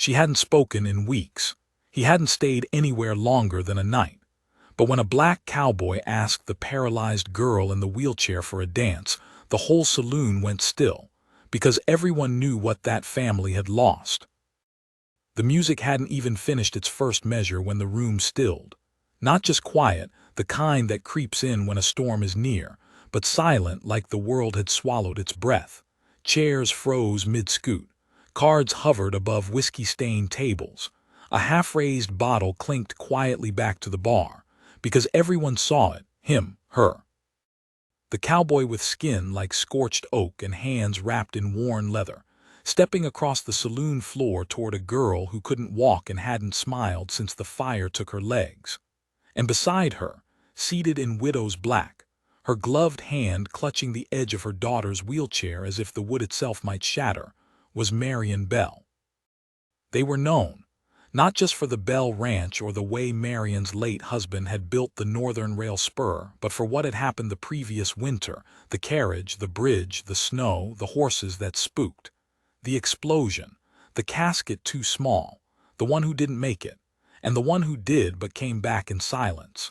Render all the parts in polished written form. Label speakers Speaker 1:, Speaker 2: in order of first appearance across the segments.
Speaker 1: She hadn't spoken in weeks. He hadn't stayed anywhere longer than a night. But when a black cowboy asked the paralyzed girl in the wheelchair for a dance, the whole saloon went still, because everyone knew what that family had lost. The music hadn't even finished its first measure when the room stilled. Not just quiet, the kind that creeps in when a storm is near, but silent like the world had swallowed its breath. Chairs froze mid-scoot. Cards hovered above whiskey-stained tables. A half-raised bottle clinked quietly back to the bar, because everyone saw it, him, her. The cowboy with skin like scorched oak and hands wrapped in worn leather, stepping across the saloon floor toward a girl who couldn't walk and hadn't smiled since the fire took her legs. And beside her, seated in widow's black, her gloved hand clutching the edge of her daughter's wheelchair as if the wood itself might shatter, was Marion Bell. They were known, not just for the Bell Ranch or the way Marion's late husband had built the Northern Rail Spur, but for what had happened the previous winter: the carriage, the bridge, the snow, the horses that spooked. The explosion, the casket too small, the one who didn't make it, and the one who did but came back in silence.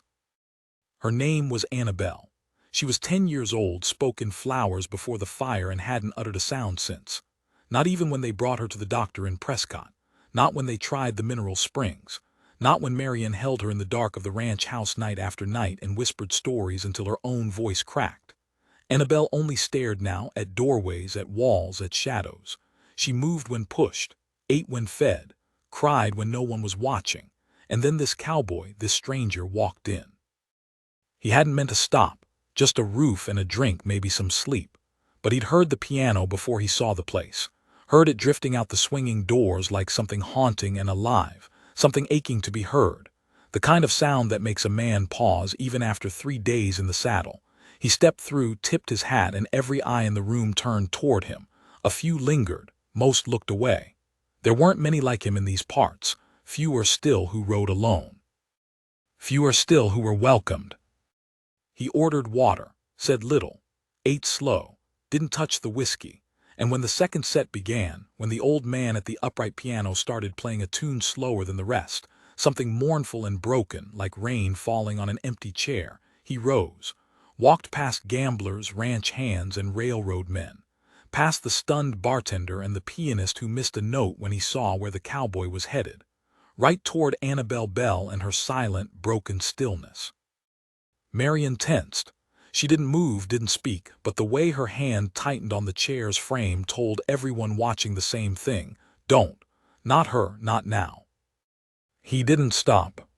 Speaker 1: Her name was Annabelle. She was 10 years old, spoke in flowers before the fire, and hadn't uttered a sound since. Not even when they brought her to the doctor in Prescott. Not when they tried the mineral springs. Not when Marion held her in the dark of the ranch house night after night and whispered stories until her own voice cracked. Annabelle only stared now, at doorways, at walls, at shadows. She moved when pushed, ate when fed, cried when no one was watching. And then this cowboy, this stranger, walked in. He hadn't meant to stop, just a roof and a drink, maybe some sleep. But he'd heard the piano before he saw the place. Heard it drifting out the swinging doors like something haunting and alive, something aching to be heard. The kind of sound that makes a man pause even after 3 days in the saddle. He stepped through, tipped his hat, and every eye in the room turned toward him. A few lingered, most looked away. There weren't many like him in these parts, fewer still who rode alone. Fewer still who were welcomed. He ordered water, said little, ate slow, didn't touch the whiskey. And when the second set began, when the old man at the upright piano started playing a tune slower than the rest, something mournful and broken, like rain falling on an empty chair, he rose, walked past gamblers, ranch hands, and railroad men, past the stunned bartender and the pianist who missed a note when he saw where the cowboy was headed, right toward Annabelle Bell and her silent, broken stillness. Marion tensed. She didn't move, didn't speak, but the way her hand tightened on the chair's frame told everyone watching the same thing. Don't. Not her, not now. He didn't stop.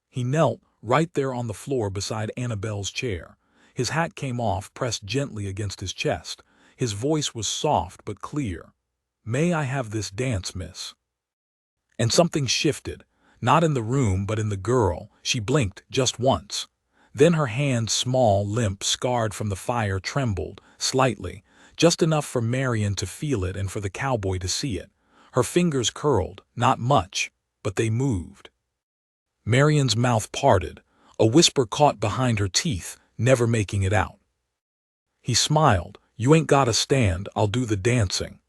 Speaker 1: He knelt, right there on the floor beside Annabelle's chair. His hat came off, pressed gently against his chest. His voice was soft but clear. "May I have this dance, miss?" And something shifted, not in the room but in the girl. She blinked just once. Then her hand, small, limp, scarred from the fire, trembled, slightly, just enough for Marion to feel it and for the cowboy to see it. Her fingers curled, not much, but they moved. Marion's mouth parted, a whisper caught behind her teeth, never making it out. He smiled. "You ain't gotta stand, I'll do the dancing."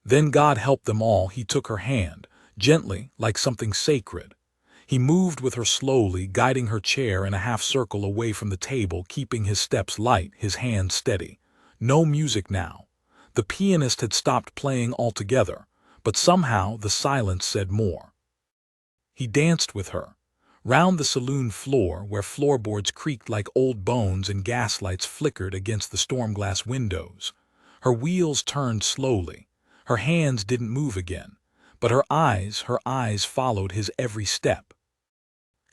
Speaker 1: Then, God help them all, he took her hand, gently, like something sacred. He moved with her slowly, guiding her chair in a half-circle away from the table, keeping his steps light, his hands steady. No music now. The pianist had stopped playing altogether, but somehow the silence said more. He danced with her, round the saloon floor where floorboards creaked like old bones and gaslights flickered against the storm-glass windows. Her wheels turned slowly. Her hands didn't move again, but her eyes followed his every step.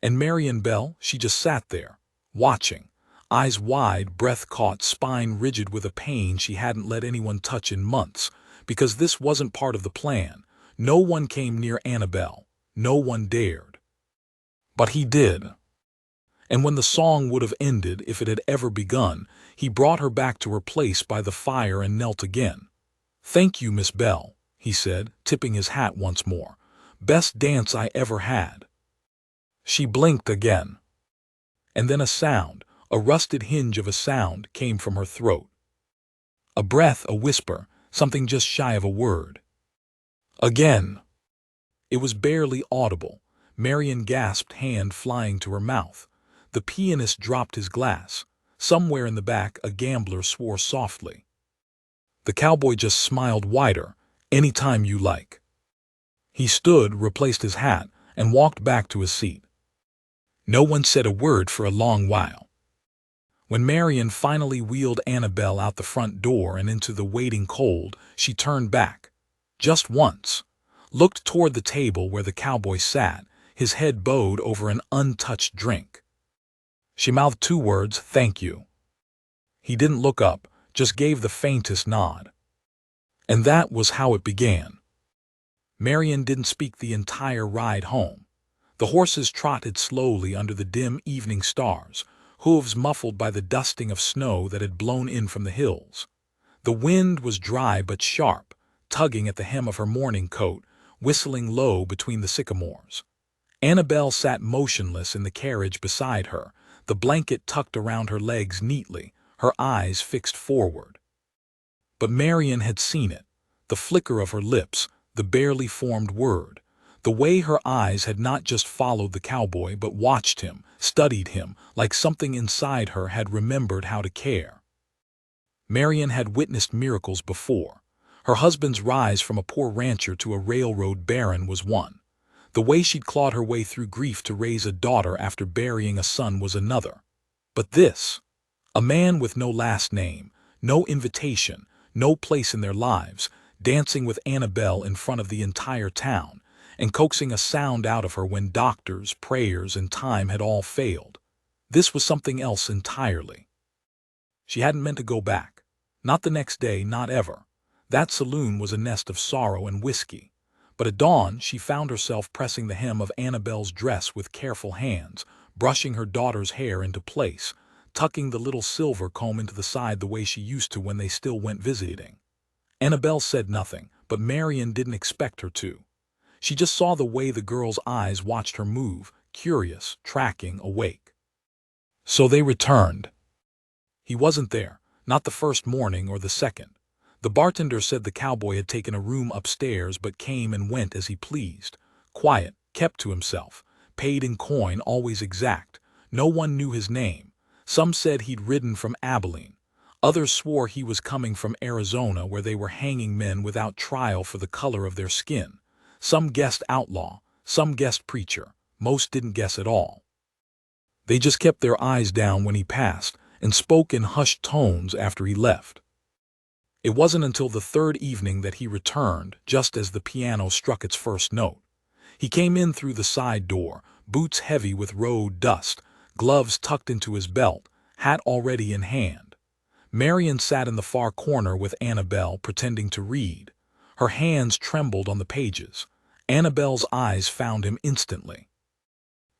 Speaker 1: And Marion Bell, she just sat there, watching, eyes wide, breath caught, spine rigid with a pain she hadn't let anyone touch in months, because this wasn't part of the plan. No one came near Annabelle. No one dared. But he did. And when the song would have ended, if it had ever begun, he brought her back to her place by the fire and knelt again. "Thank you, Miss Bell," he said, tipping his hat once more. "Best dance I ever had." She blinked again. And then a sound, a rusted hinge of a sound, came from her throat. A breath, a whisper, something just shy of a word. "Again." It was barely audible. Marion gasped, hand flying to her mouth. The pianist dropped his glass. Somewhere in the back, a gambler swore softly. The cowboy just smiled wider. "Any time you like." He stood, replaced his hat, and walked back to his seat. No one said a word for a long while. When Marion finally wheeled Annabelle out the front door and into the waiting cold, she turned back. Just once. Looked toward the table where the cowboy sat, his head bowed over an untouched drink. She mouthed 2 words, "Thank you." He didn't look up, just gave the faintest nod. And that was how it began. Marion didn't speak the entire ride home. The horses trotted slowly under the dim evening stars, hooves muffled by the dusting of snow that had blown in from the hills. The wind was dry but sharp, tugging at the hem of her morning coat, whistling low between the sycamores. Annabelle sat motionless in the carriage beside her, the blanket tucked around her legs neatly, her eyes fixed forward. But Marion had seen it, the flicker of her lips, the barely formed word, the way her eyes had not just followed the cowboy but watched him, studied him, like something inside her had remembered how to care. Marion had witnessed miracles before. Her husband's rise from a poor rancher to a railroad baron was one. The way she'd clawed her way through grief to raise a daughter after burying a son was another. But this, a man with no last name, no invitation, no place in their lives, dancing with Annabelle in front of the entire town, and coaxing a sound out of her when doctors, prayers, and time had all failed. This was something else entirely. She hadn't meant to go back. Not the next day, not ever. That saloon was a nest of sorrow and whiskey. But at dawn, she found herself pressing the hem of Annabelle's dress with careful hands, brushing her daughter's hair into place, tucking the little silver comb into the side the way she used to when they still went visiting. Annabelle said nothing, but Marion didn't expect her to. She just saw the way the girl's eyes watched her move, curious, tracking, awake. So they returned. He wasn't there, not the first morning or the second. The bartender said the cowboy had taken a room upstairs but came and went as he pleased. Quiet, kept to himself, paid in coin, always exact. No one knew his name. Some said he'd ridden from Abilene. Others swore he was coming from Arizona, where they were hanging men without trial for the color of their skin. Some guessed outlaw, some guessed preacher. Most didn't guess at all. They just kept their eyes down when he passed and spoke in hushed tones after he left. It wasn't until the 3rd evening that he returned, just as the piano struck its first note. He came in through the side door, boots heavy with road dust, gloves tucked into his belt, hat already in hand. Marion sat in the far corner with Annabelle, pretending to read. Her hands trembled on the pages. Annabelle's eyes found him instantly.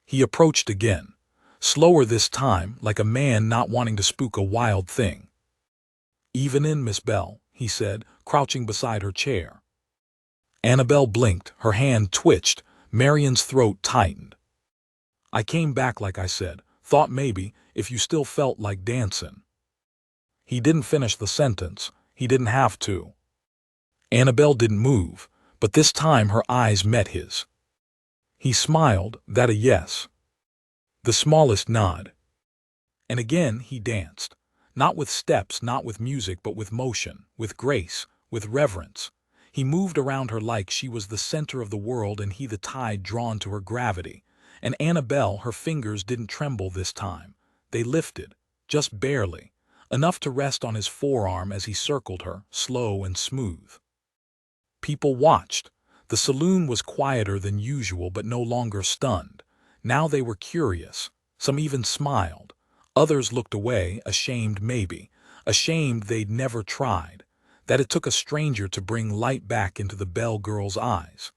Speaker 1: He approached again, slower this time, like a man not wanting to spook a wild thing. "Evenin', Miss Bell," he said, crouching beside her chair. Annabelle blinked, her hand twitched, Marion's throat tightened. "I came back like I said, thought maybe, if you still felt like dancing." He didn't finish the sentence, he didn't have to. Annabelle didn't move, but this time her eyes met his. He smiled, that a yes. The smallest nod. And again he danced. Not with steps, not with music, but with motion, with grace, with reverence. He moved around her like she was the center of the world and he the tide drawn to her gravity. And Annabelle, her fingers didn't tremble this time. They lifted, just barely, enough to rest on his forearm as he circled her, slow and smooth. People watched. The saloon was quieter than usual but no longer stunned. Now they were curious. Some even smiled. Others looked away, ashamed maybe, ashamed they'd never tried, that it took a stranger to bring light back into the Bell girl's eyes.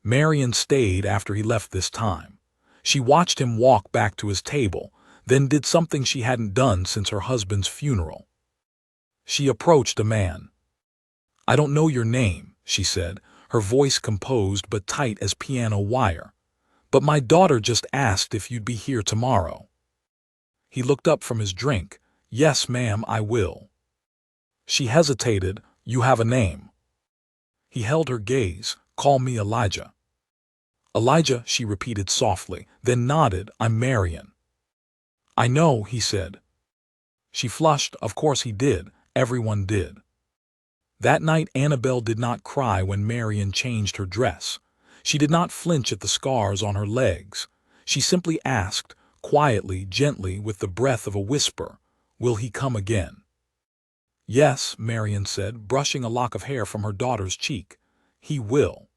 Speaker 1: Marion stayed after he left this time. She watched him walk back to his table, then did something she hadn't done since her husband's funeral. She approached a man. "I don't know your name," she said, her voice composed but tight as piano wire. "But my daughter just asked if you'd be here tomorrow." He looked up from his drink. "Yes, ma'am, I will." She hesitated. "You have a name." He held her gaze. "Call me Elijah." Elijah, she repeated softly, then nodded. I'm Marion. I know, he said. She flushed. Of course he did. Everyone did. That night Annabelle did not cry when Marion changed her dress. She did not flinch at the scars on her legs. She simply asked, quietly, gently, with the breath of a whisper, "Will he come again?" "Yes," Marion said, brushing a lock of hair from her daughter's cheek. "He will."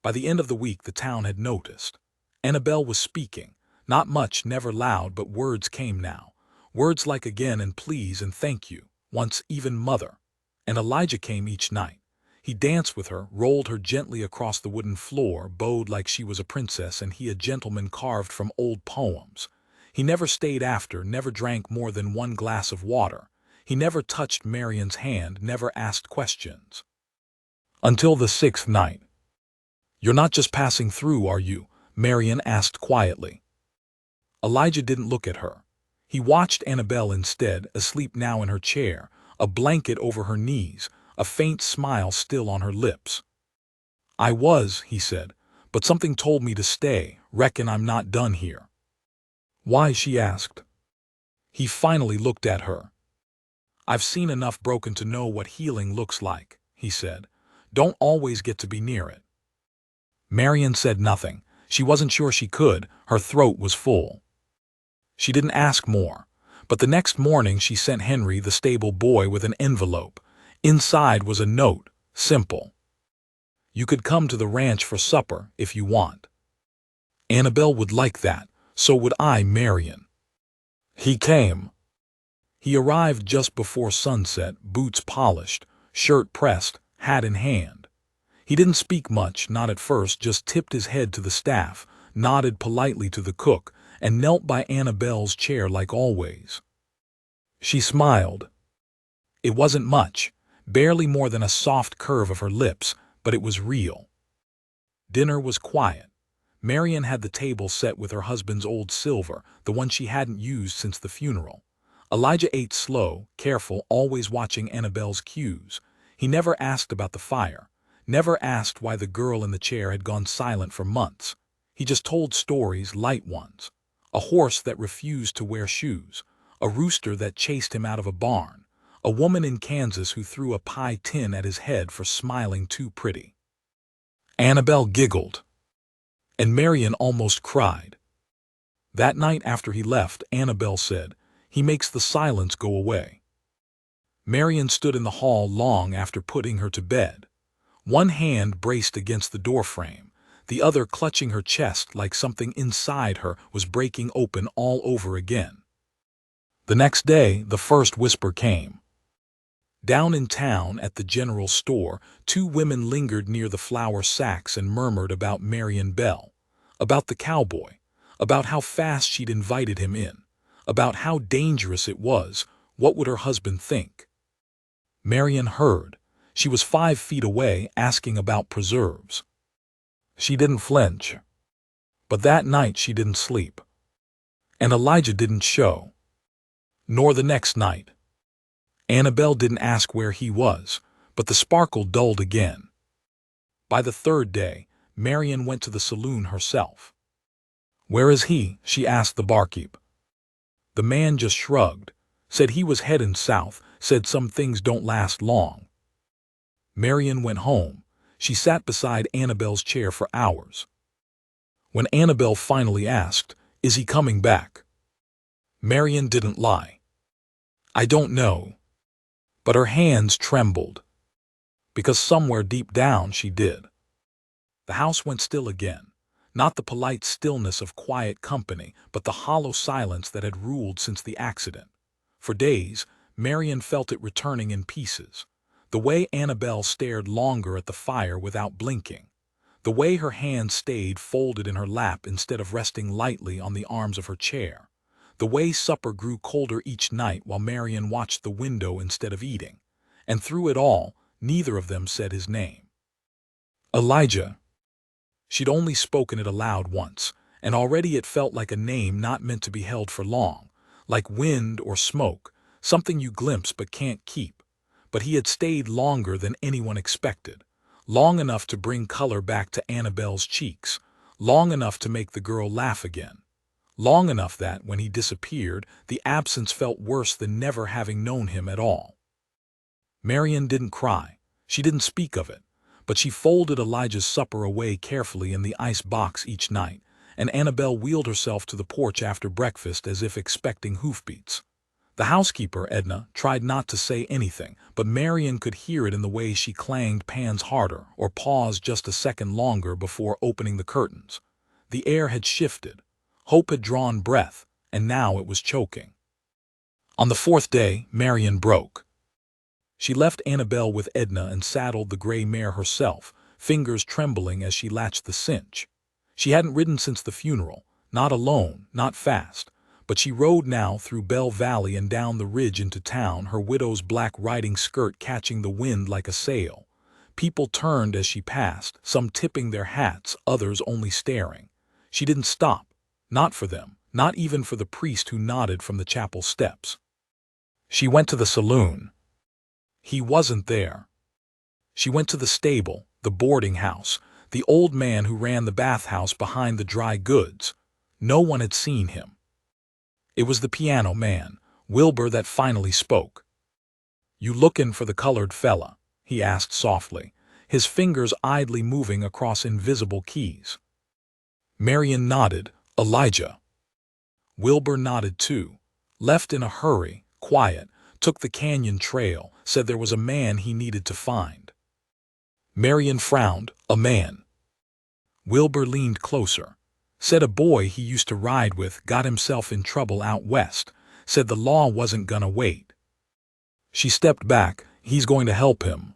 Speaker 1: By the end of the week the town had noticed. Annabelle was speaking. Not much, never loud, but words came now. Words like again and please and thank you, once even mother. And Elijah came each night. He danced with her, rolled her gently across the wooden floor, bowed like she was a princess and he a gentleman carved from old poems. He never stayed after, never drank more than one glass of water. He never touched Marion's hand, never asked questions. Until the sixth night. "You're not just passing through, are you?" Marion asked quietly. Elijah didn't look at her. He watched Annabelle instead, asleep now in her chair, a blanket over her knees, a faint smile still on her lips. "I was," he said, "but something told me to stay. Reckon I'm not done here." "Why?" she asked. He finally looked at her. "I've seen enough broken to know what healing looks like," he said. "Don't always get to be near it." Marion said nothing. She wasn't sure she could. Her throat was full. She didn't ask more. But the next morning she sent Henry, the stable boy, with an envelope. Inside was a note, simple. "You could come to the ranch for supper if you want." Annabelle would like that. So would I, Marion. He came. He arrived just before sunset, boots polished, shirt pressed, hat in hand. He didn't speak much, not at first, just tipped his head to the staff, nodded politely to the cook, and knelt by Annabelle's chair like always. She smiled. It wasn't much, barely more than a soft curve of her lips, but it was real. Dinner was quiet. Marion had the table set with her husband's old silver, the one she hadn't used since the funeral. Elijah ate slow, careful, always watching Annabelle's cues. He never asked about the fire, never asked why the girl in the chair had gone silent for months. He just told stories, light ones. A horse that refused to wear shoes, a rooster that chased him out of a barn, a woman in Kansas who threw a pie tin at his head for smiling too pretty. Annabelle giggled, and Marion almost cried. That night after he left, Annabelle said, "He makes the silence go away." Marion stood in the hall long after putting her to bed. One hand braced against the doorframe, the other clutching her chest like something inside her was breaking open all over again. The next day, the first whisper came. Down in town at the general store, two women lingered near the flour sacks and murmured about Marion Bell, about the cowboy, about how fast she'd invited him in, about how dangerous it was. What would her husband think? Marion heard. She was 5 feet away, asking about preserves. She didn't flinch. But that night she didn't sleep. And Elijah didn't show. Nor the next night. Annabelle didn't ask where he was, but the sparkle dulled again. By the third day, Marion went to the saloon herself. "Where is he?" she asked the barkeep. The man just shrugged, said he was heading south, said some things don't last long. Marion went home. She sat beside Annabelle's chair for hours. When Annabelle finally asked, "Is he coming back?" Marion didn't lie. "I don't know." But her hands trembled. Because somewhere deep down she did. The house went still again. Not the polite stillness of quiet company, but the hollow silence that had ruled since the accident. For days, Marion felt it returning in pieces. The way Annabelle stared longer at the fire without blinking. The way her hands stayed folded in her lap instead of resting lightly on the arms of her chair. The way supper grew colder each night while Marion watched the window instead of eating. And through it all, neither of them said his name. Elijah. She'd only spoken it aloud once, and already it felt like a name not meant to be held for long, like wind or smoke, something you glimpse but can't keep. But he had stayed longer than anyone expected, long enough to bring color back to Annabelle's cheeks, long enough to make the girl laugh again, long enough that, when he disappeared, the absence felt worse than never having known him at all. Marion didn't cry. She didn't speak of it, but she folded Elijah's supper away carefully in the ice box each night, and Annabelle wheeled herself to the porch after breakfast as if expecting hoofbeats. The housekeeper, Edna, tried not to say anything, but Marion could hear it in the way she clanged pans harder or paused just a second longer before opening the curtains. The air had shifted. Hope had drawn breath, and now it was choking. On the fourth day, Marion broke. She left Annabelle with Edna and saddled the gray mare herself, fingers trembling as she latched the cinch. She hadn't ridden since the funeral, not alone, not fast, but she rode now through Bell Valley and down the ridge into town, her widow's black riding skirt catching the wind like a sail. People turned as she passed, some tipping their hats, others only staring. She didn't stop, not for them, not even for the priest who nodded from the chapel steps. She went to the saloon. He wasn't there. She went to the stable, the boarding house, the old man who ran the bathhouse behind the dry goods. No one had seen him. It was the piano man, Wilbur, that finally spoke. "You lookin' for the colored fella?" he asked softly, his fingers idly moving across invisible keys. Marion nodded. "Elijah." Wilbur nodded too. Left in a hurry, quiet, took the canyon trail, said there was a man he needed to find. Marion frowned. "A man?" Wilbur leaned closer. "Said a boy he used to ride with got himself in trouble out west. Said the law wasn't gonna wait." She stepped back. "He's going to help him."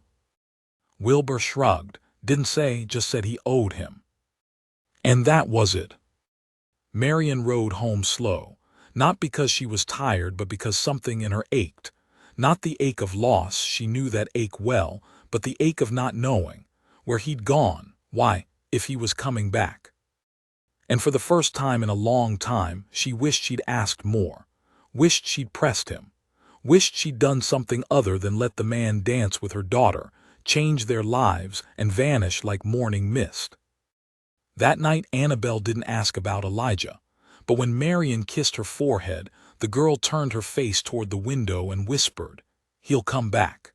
Speaker 1: Wilbur shrugged. Didn't say, just said he owed him. And that was it. Marion rode home slow, not because she was tired but because something in her ached. Not the ache of loss, she knew that ache well, but the ache of not knowing. Where he'd gone, why, if he was coming back. And for the first time in a long time, she wished she'd asked more. Wished she'd pressed him. Wished she'd done something other than let the man dance with her daughter, change their lives, and vanish like morning mist. That night Annabelle didn't ask about Elijah, but when Marion kissed her forehead, the girl turned her face toward the window and whispered, "He'll come back."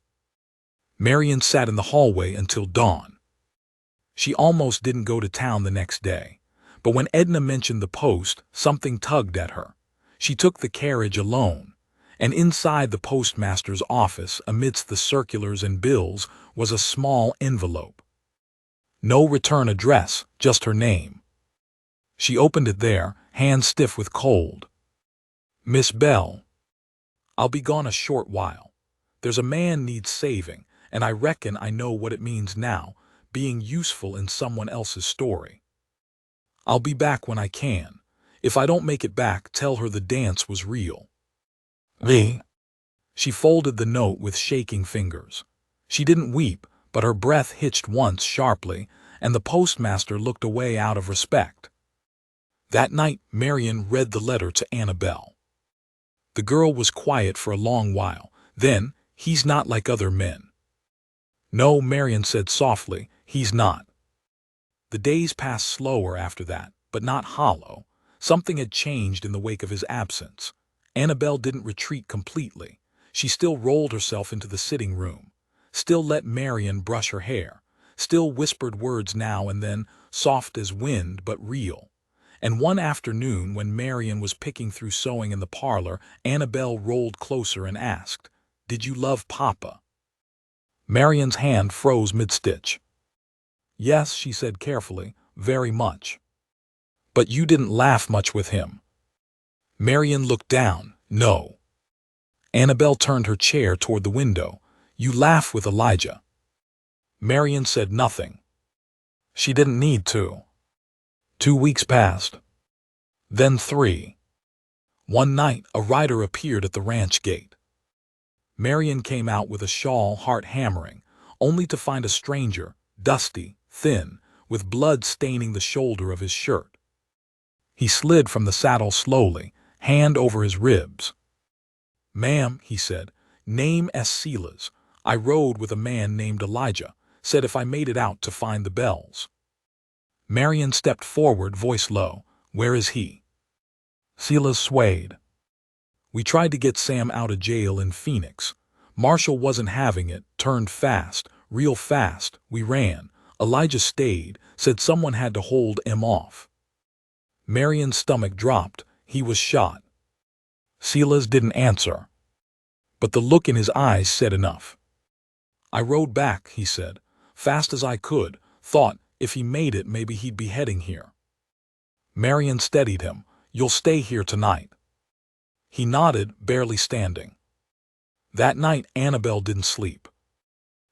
Speaker 1: Marion sat in the hallway until dawn. She almost didn't go to town the next day, but when Edna mentioned the post, something tugged at her. She took the carriage alone, and inside the postmaster's office, amidst the circulars and bills, was a small envelope. No return address, just her name. She opened it there, hands stiff with cold. "Miss Bell, I'll be gone a short while. There's a man needs saving, and I reckon I know what it means now, being useful in someone else's story. I'll be back when I can. If I don't make it back, tell her the dance was real. Me." She folded the note with shaking fingers. She didn't weep, but her breath hitched once sharply, and the postmaster looked away out of respect. That night, Marion read the letter to Annabelle. The girl was quiet for a long while. Then, "He's not like other men." "No," Marion said softly, "he's not." The days passed slower after that, but not hollow. Something had changed in the wake of his absence. Annabelle didn't retreat completely. She still rolled herself into the sitting room, still let Marion brush her hair, still whispered words now and then, soft as wind but real. And one afternoon, when Marion was picking through sewing in the parlor, Annabelle rolled closer and asked, "Did you love Papa?" Marion's hand froze mid-stitch. "Yes," she said carefully, "very much." "But you didn't laugh much with him." Marion looked down. "No." Annabelle turned her chair toward the window. "You laugh with Elijah." Marion said nothing. She didn't need to. 2 weeks passed. Then 3. One night, a rider appeared at the ranch gate. Marion came out with a shawl, heart hammering, only to find a stranger, dusty, thin, with blood staining the shoulder of his shirt. He slid from the saddle slowly, hand over his ribs. "Ma'am," he said, "name S. Silas. I rode with a man named Elijah, said if I made it out to find the bells." Marion stepped forward, voice low. Where is he? Silas swayed. We tried to get Sam out of jail in Phoenix. Marshall wasn't having it, turned fast, real fast. We ran. Elijah stayed, said someone had to hold him off. Marion's stomach dropped. He was shot. Silas didn't answer. But the look in his eyes said enough. I rode back, he said, fast as I could, thought, if he made it, maybe he'd be heading here. Marion steadied him. You'll stay here tonight. He nodded, barely standing. That night, Annabelle didn't sleep.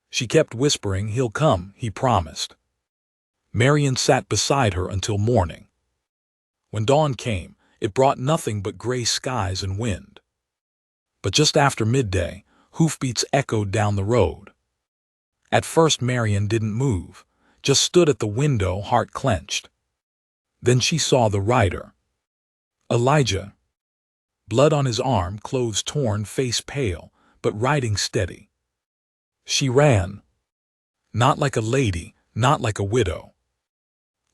Speaker 1: She kept whispering, he'll come, he promised. Marion sat beside her until morning. When dawn came, it brought nothing but gray skies and wind. But just after midday, hoofbeats echoed down the road. At first Marion didn't move, just stood at the window, heart clenched. Then she saw the rider. Elijah. Blood on his arm, clothes torn, face pale, but riding steady. She ran. Not like a lady, not like a widow.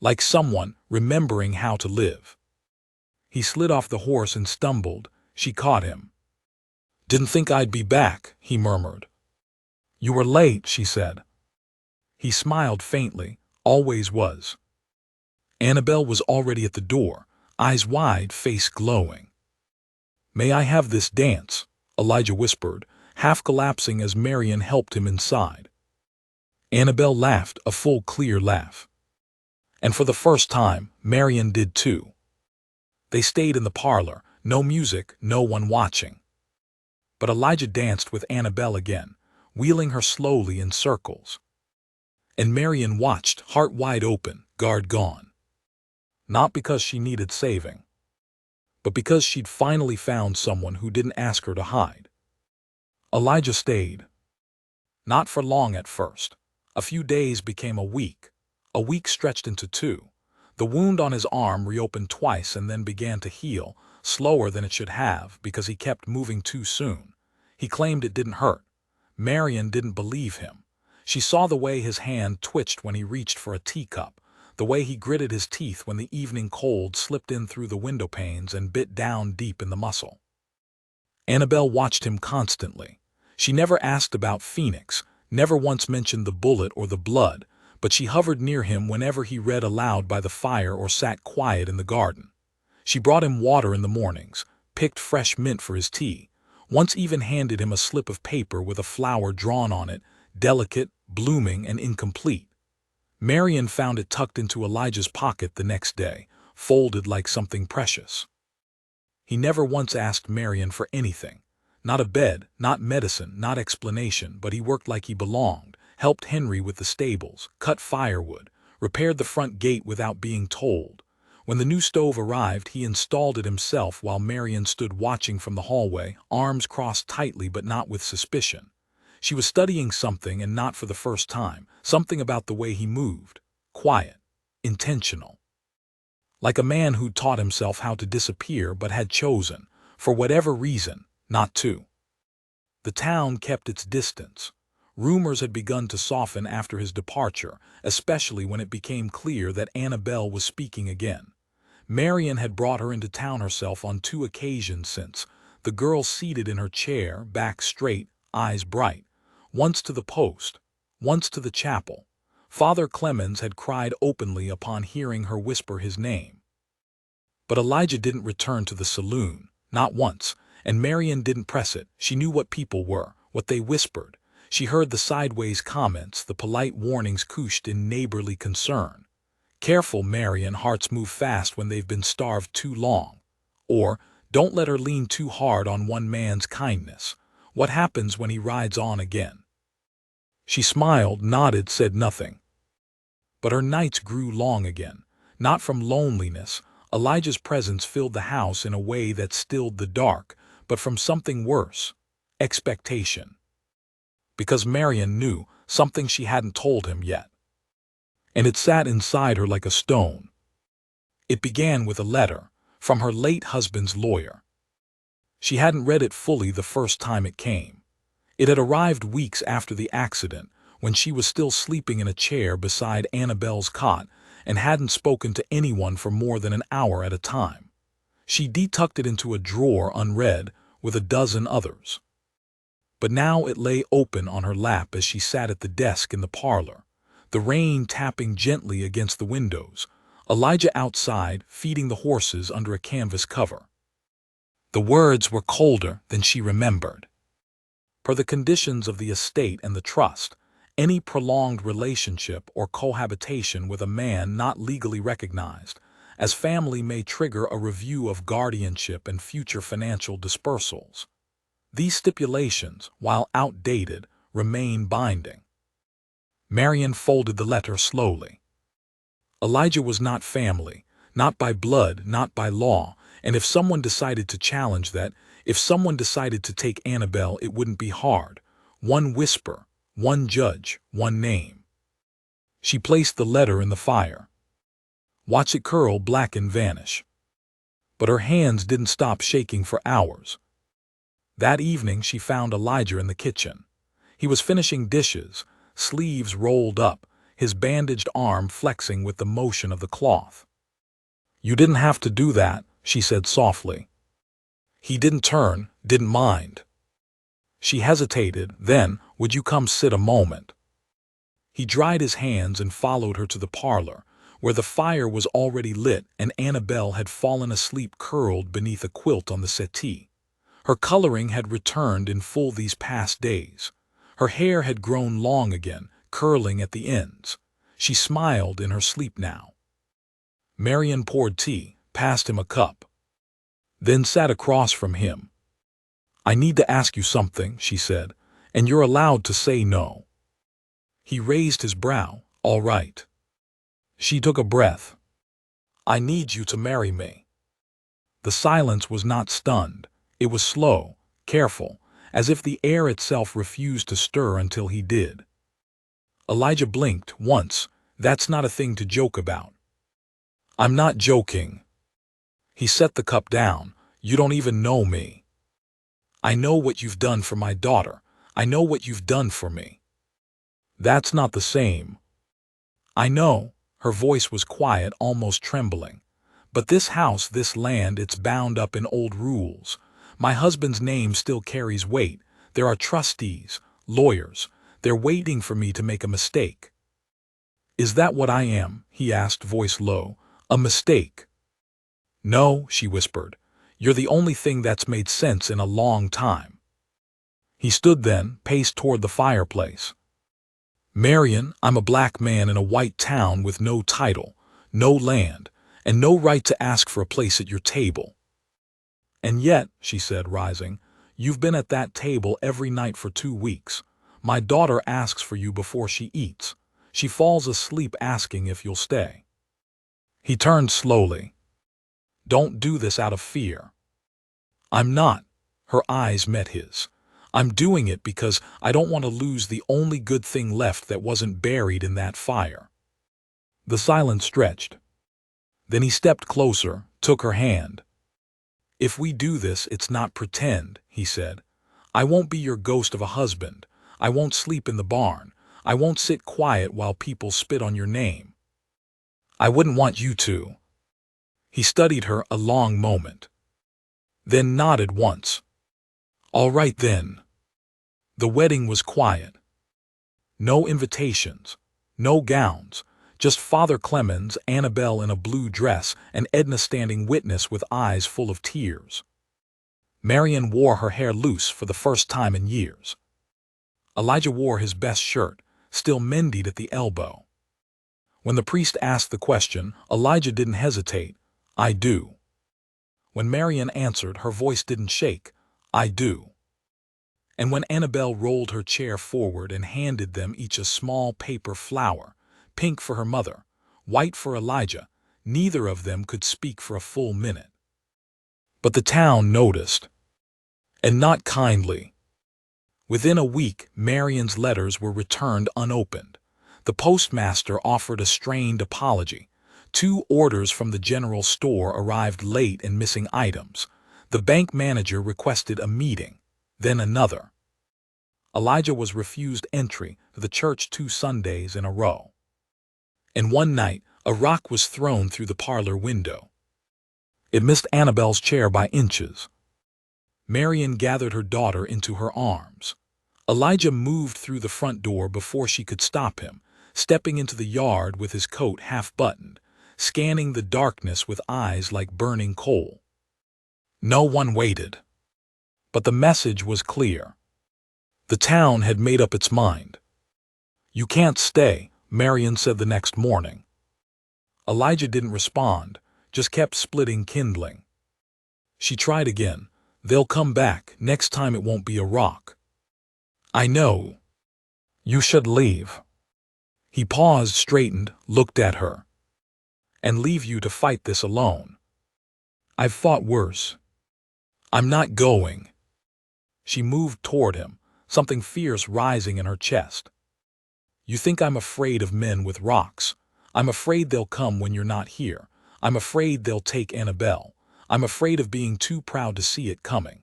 Speaker 1: Like someone remembering how to live. He slid off the horse and stumbled. She caught him. Didn't think I'd be back, he murmured. You were late, she said. He smiled faintly, always was. Annabelle was already at the door, eyes wide, face glowing. May I have this dance? Elijah whispered, half collapsing as Marion helped him inside. Annabelle laughed, a full, clear laugh. And for the first time, Marion did too. They stayed in the parlor, no music, no one watching. But Elijah danced with Annabelle again, wheeling her slowly in circles. And Marion watched, heart wide open, guard gone. Not because she needed saving, but because she'd finally found someone who didn't ask her to hide. Elijah stayed. Not for long at first. A few days became a week. A week stretched into 2. The wound on his arm reopened twice and then began to heal, slower than it should have because he kept moving too soon. He claimed it didn't hurt. Marion didn't believe him. She saw the way his hand twitched when he reached for a teacup, the way he gritted his teeth when the evening cold slipped in through the window panes and bit down deep in the muscle. Annabelle watched him constantly. She never asked about Phoenix, never once mentioned the bullet or the blood, but she hovered near him whenever he read aloud by the fire or sat quiet in the garden. She brought him water in the mornings, picked fresh mint for his tea, once even handed him a slip of paper with a flower drawn on it, delicate, blooming, and incomplete. Marion found it tucked into Elijah's pocket the next day, folded like something precious. He never once asked Marion for anything. Not a bed, not medicine, not explanation, but he worked like he belonged, helped Henry with the stables, cut firewood, repaired the front gate without being told. When the new stove arrived, he installed it himself while Marion stood watching from the hallway, arms crossed tightly but not with suspicion. She was studying something, and not for the first time, something about the way he moved. Quiet, intentional. Like a man who'd taught himself how to disappear but had chosen, for whatever reason, not to. The town kept its distance. Rumors had begun to soften after his departure, especially when it became clear that Annabelle was speaking again. Marion had brought her into town herself on 2 occasions since, the girl seated in her chair, back straight, eyes bright, once to the post, once to the chapel. Father Clemens had cried openly upon hearing her whisper his name. But Elijah didn't return to the saloon, not once, and Marion didn't press it. She knew what people were, what they whispered. She heard the sideways comments, the polite warnings couched in neighborly concern. Careful, Marion, hearts move fast when they've been starved too long. Or, don't let her lean too hard on one man's kindness. What happens when he rides on again? She smiled, nodded, said nothing. But her nights grew long again, not from loneliness. Elijah's presence filled the house in a way that stilled the dark, but from something worse, expectation. Because Marion knew something she hadn't told him yet. And it sat inside her like a stone. It began with a letter from her late husband's lawyer. She hadn't read it fully the first time it came. It had arrived weeks after the accident, when she was still sleeping in a chair beside Annabelle's cot, and hadn't spoken to anyone for more than an hour at a time. She detucked it into a drawer unread with a dozen others. But now it lay open on her lap as she sat at the desk in the parlor, the rain tapping gently against the windows, Elijah outside feeding the horses under a canvas cover. The words were colder than she remembered. Per the conditions of the estate and the trust, any prolonged relationship or cohabitation with a man not legally recognized as family may trigger a review of guardianship and future financial dispersals. These stipulations, while outdated, remain binding. Marion folded the letter slowly. Elijah was not family, not by blood, not by law, and if someone decided to challenge that, if someone decided to take Annabelle, it wouldn't be hard. One whisper, one judge, one name. She placed the letter in the fire. Watch it curl black and vanish. But her hands didn't stop shaking for hours. That evening she found Elijah in the kitchen. He was finishing dishes, sleeves rolled up, his bandaged arm flexing with the motion of the cloth. "You didn't have to do that," she said softly. He didn't turn, didn't mind. She hesitated, then, "Would you come sit a moment?" He dried his hands and followed her to the parlor, where the fire was already lit and Annabelle had fallen asleep curled beneath a quilt on the settee. Her coloring had returned in full these past days. Her hair had grown long again, curling at the ends. She smiled in her sleep now. Marion poured tea, passed him a cup, then sat across from him. "I need to ask you something," she said, "and you're allowed to say no." He raised his brow. "All right." She took a breath. "I need you to marry me." The silence was not stunned. It was slow, careful, as if the air itself refused to stir until he did. Elijah blinked once. "That's not a thing to joke about." "I'm not joking." He set the cup down. "You don't even know me. I know what you've done for my daughter. I know what you've done for me." "That's not the same." "I know." Her voice was quiet, almost trembling. "But this house, this land, it's bound up in old rules. My husband's name still carries weight. There are trustees, lawyers. They're waiting for me to make a mistake." "Is that what I am?" he asked, voice low. "A mistake?" "No," she whispered. "You're the only thing that's made sense in a long time." He stood then, paced toward the fireplace. "Marion, I'm a black man in a white town with no title, no land, and no right to ask for a place at your table." "And yet," she said, rising, "you've been at that table every night for 2 weeks. My daughter asks for you before she eats. She falls asleep asking if you'll stay." He turned slowly. "Don't do this out of fear." "I'm not." Her eyes met his. "I'm doing it because I don't want to lose the only good thing left that wasn't buried in that fire." The silence stretched. Then he stepped closer, took her hand. "If we do this, it's not pretend," he said. "I won't be your ghost of a husband. I won't sleep in the barn. I won't sit quiet while people spit on your name. I wouldn't want you to." He studied her a long moment, then nodded once. "All right then." The wedding was quiet. No invitations, no gowns, just Father Clemens, Annabelle in a blue dress, and Edna standing witness with eyes full of tears. Marion wore her hair loose for the first time in years. Elijah wore his best shirt, still mended at the elbow. When the priest asked the question, Elijah didn't hesitate. "I do." When Marion answered, her voice didn't shake. "I do." And when Annabelle rolled her chair forward and handed them each a small paper flower, pink for her mother, white for Elijah, neither of them could speak for a full minute. But the town noticed, and not kindly. Within a week, Marion's letters were returned unopened. The postmaster offered a strained apology. 2 orders from the general store arrived late and missing items. The bank manager requested a meeting, then another. Elijah was refused entry to the church 2 Sundays in a row. And one night, A rock was thrown through the parlor window. It missed Annabelle's chair by inches. Marion gathered her daughter into her arms. Elijah moved through the front door before she could stop him, stepping into the yard with his coat half-buttoned, scanning the darkness with eyes like burning coal. No one waited. But the message was clear. The town had made up its mind. "You can't stay," Marion said the next morning. Elijah didn't respond, just kept splitting kindling. She tried again. "They'll come back. Next time it won't be a rock." "I know. You should leave." He paused, straightened, looked at her. "And leave you to fight this alone. I've fought worse. I'm not going." She moved toward him, something fierce rising in her chest. "You think I'm afraid of men with rocks. I'm afraid they'll come when you're not here. I'm afraid they'll take Annabelle. I'm afraid of being too proud to see it coming."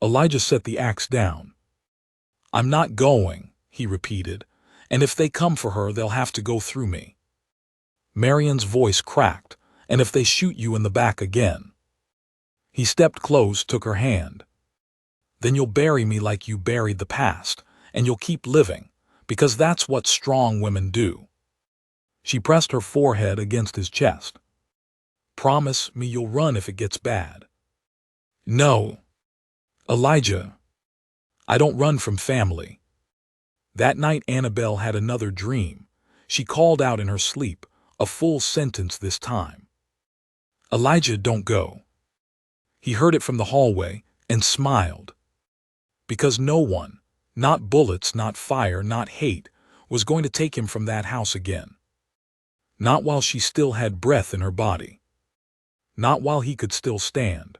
Speaker 1: Elijah set the axe down. "I'm not going," he repeated, "and if they come for her, they'll have to go through me." Marion's voice cracked. "And if they shoot you in the back again?" He stepped close, took her hand. "Then you'll bury me like you buried the past, and you'll keep living, because that's what strong women do." She pressed her forehead against his chest. "Promise me you'll run if it gets bad." "No. Elijah, I don't run from family." That night Annabelle had another dream. She called out in her sleep, a full sentence this time. "Elijah, don't go." He heard it from the hallway and smiled. Because no one, not bullets, not fire, not hate, was going to take him from that house again. Not while she still had breath in her body. Not while he could still stand.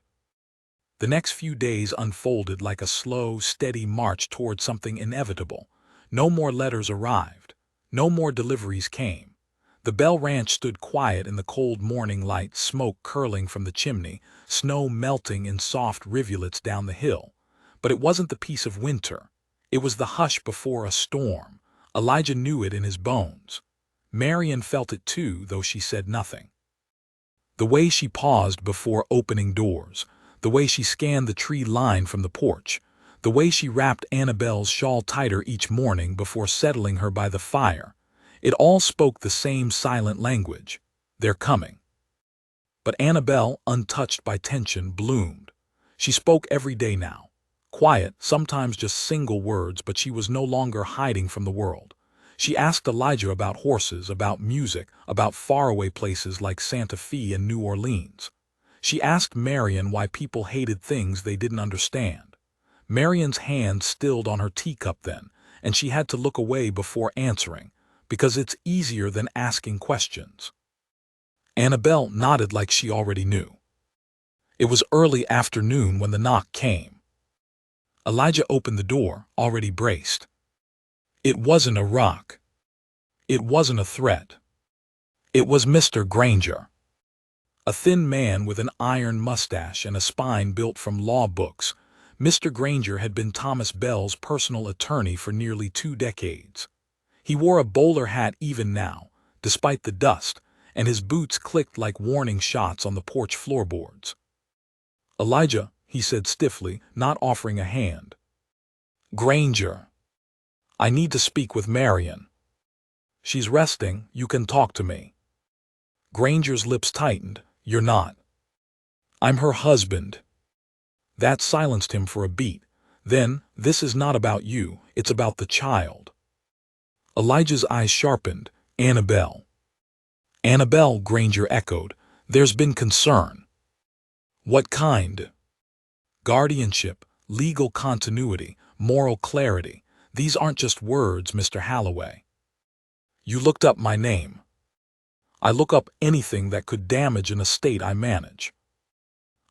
Speaker 1: The next few days unfolded like a slow, steady march toward something inevitable. No more letters arrived. No more deliveries came. The Bell Ranch stood quiet in the cold morning light, smoke curling from the chimney, snow melting in soft rivulets down the hill. But it wasn't the peace of winter. It was the hush before a storm. Elijah knew it in his bones. Marion felt it too, though she said nothing. The way she paused before opening doors, the way she scanned the tree line from the porch, the way she wrapped Annabelle's shawl tighter each morning before settling her by the fire, it all spoke the same silent language. They're coming. But Annabelle, untouched by tension, bloomed. She spoke every day now. Quiet, sometimes just single words, but she was no longer hiding from the world. She asked Elijah about horses, about music, about faraway places like Santa Fe and New Orleans. She asked Marion why people hated things they didn't understand. Marion's hand stilled on her teacup then, and she had to look away before answering, because it's easier than asking questions. Annabelle nodded like she already knew. It was early afternoon when the knock came. Elijah opened the door, already braced. It wasn't a rock. It wasn't a threat. It was Mr. Granger. A thin man with an iron mustache and a spine built from law books, Mr. Granger had been Thomas Bell's personal attorney for nearly 2 decades. He wore a bowler hat even now, despite the dust, and his boots clicked like warning shots on the porch floorboards. "Elijah," he said stiffly, not offering a hand. "Granger. I need to speak with Marion." "She's resting. You can talk to me." Granger's lips tightened. "You're not." "I'm her husband." That silenced him for a beat. Then, "This is not about you. It's about the child." Elijah's eyes sharpened. "Annabelle." "Annabelle," Granger echoed. "There's been concern." "What kind?" "Guardianship, legal continuity, moral clarity. These aren't just words, Mr. Halloway." "You looked up my name." "I look up anything that could damage an estate I manage."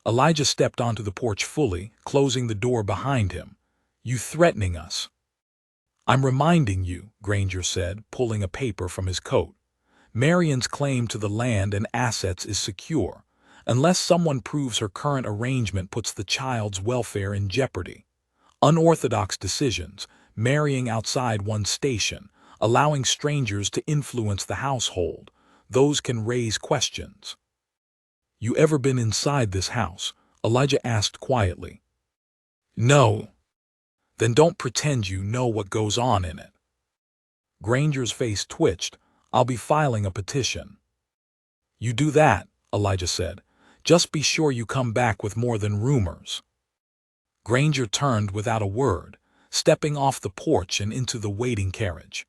Speaker 1: Elijah stepped onto the porch fully, closing the door behind him. "You threatening us?" "I'm reminding you," Granger said, pulling a paper from his coat. "Marion's claim to the land and assets is secure, unless someone proves her current arrangement puts the child's welfare in jeopardy. Unorthodox decisions, marrying outside one's station, allowing strangers to influence the household, Those can raise questions. You ever been inside this house? Elijah asked quietly. No. Then don't pretend you know what goes on in it. Granger's face twitched. I'll be filing a petition. You do that, Elijah said. Just be sure you come back with more than rumors. Granger turned without a word, stepping off the porch and into the waiting carriage.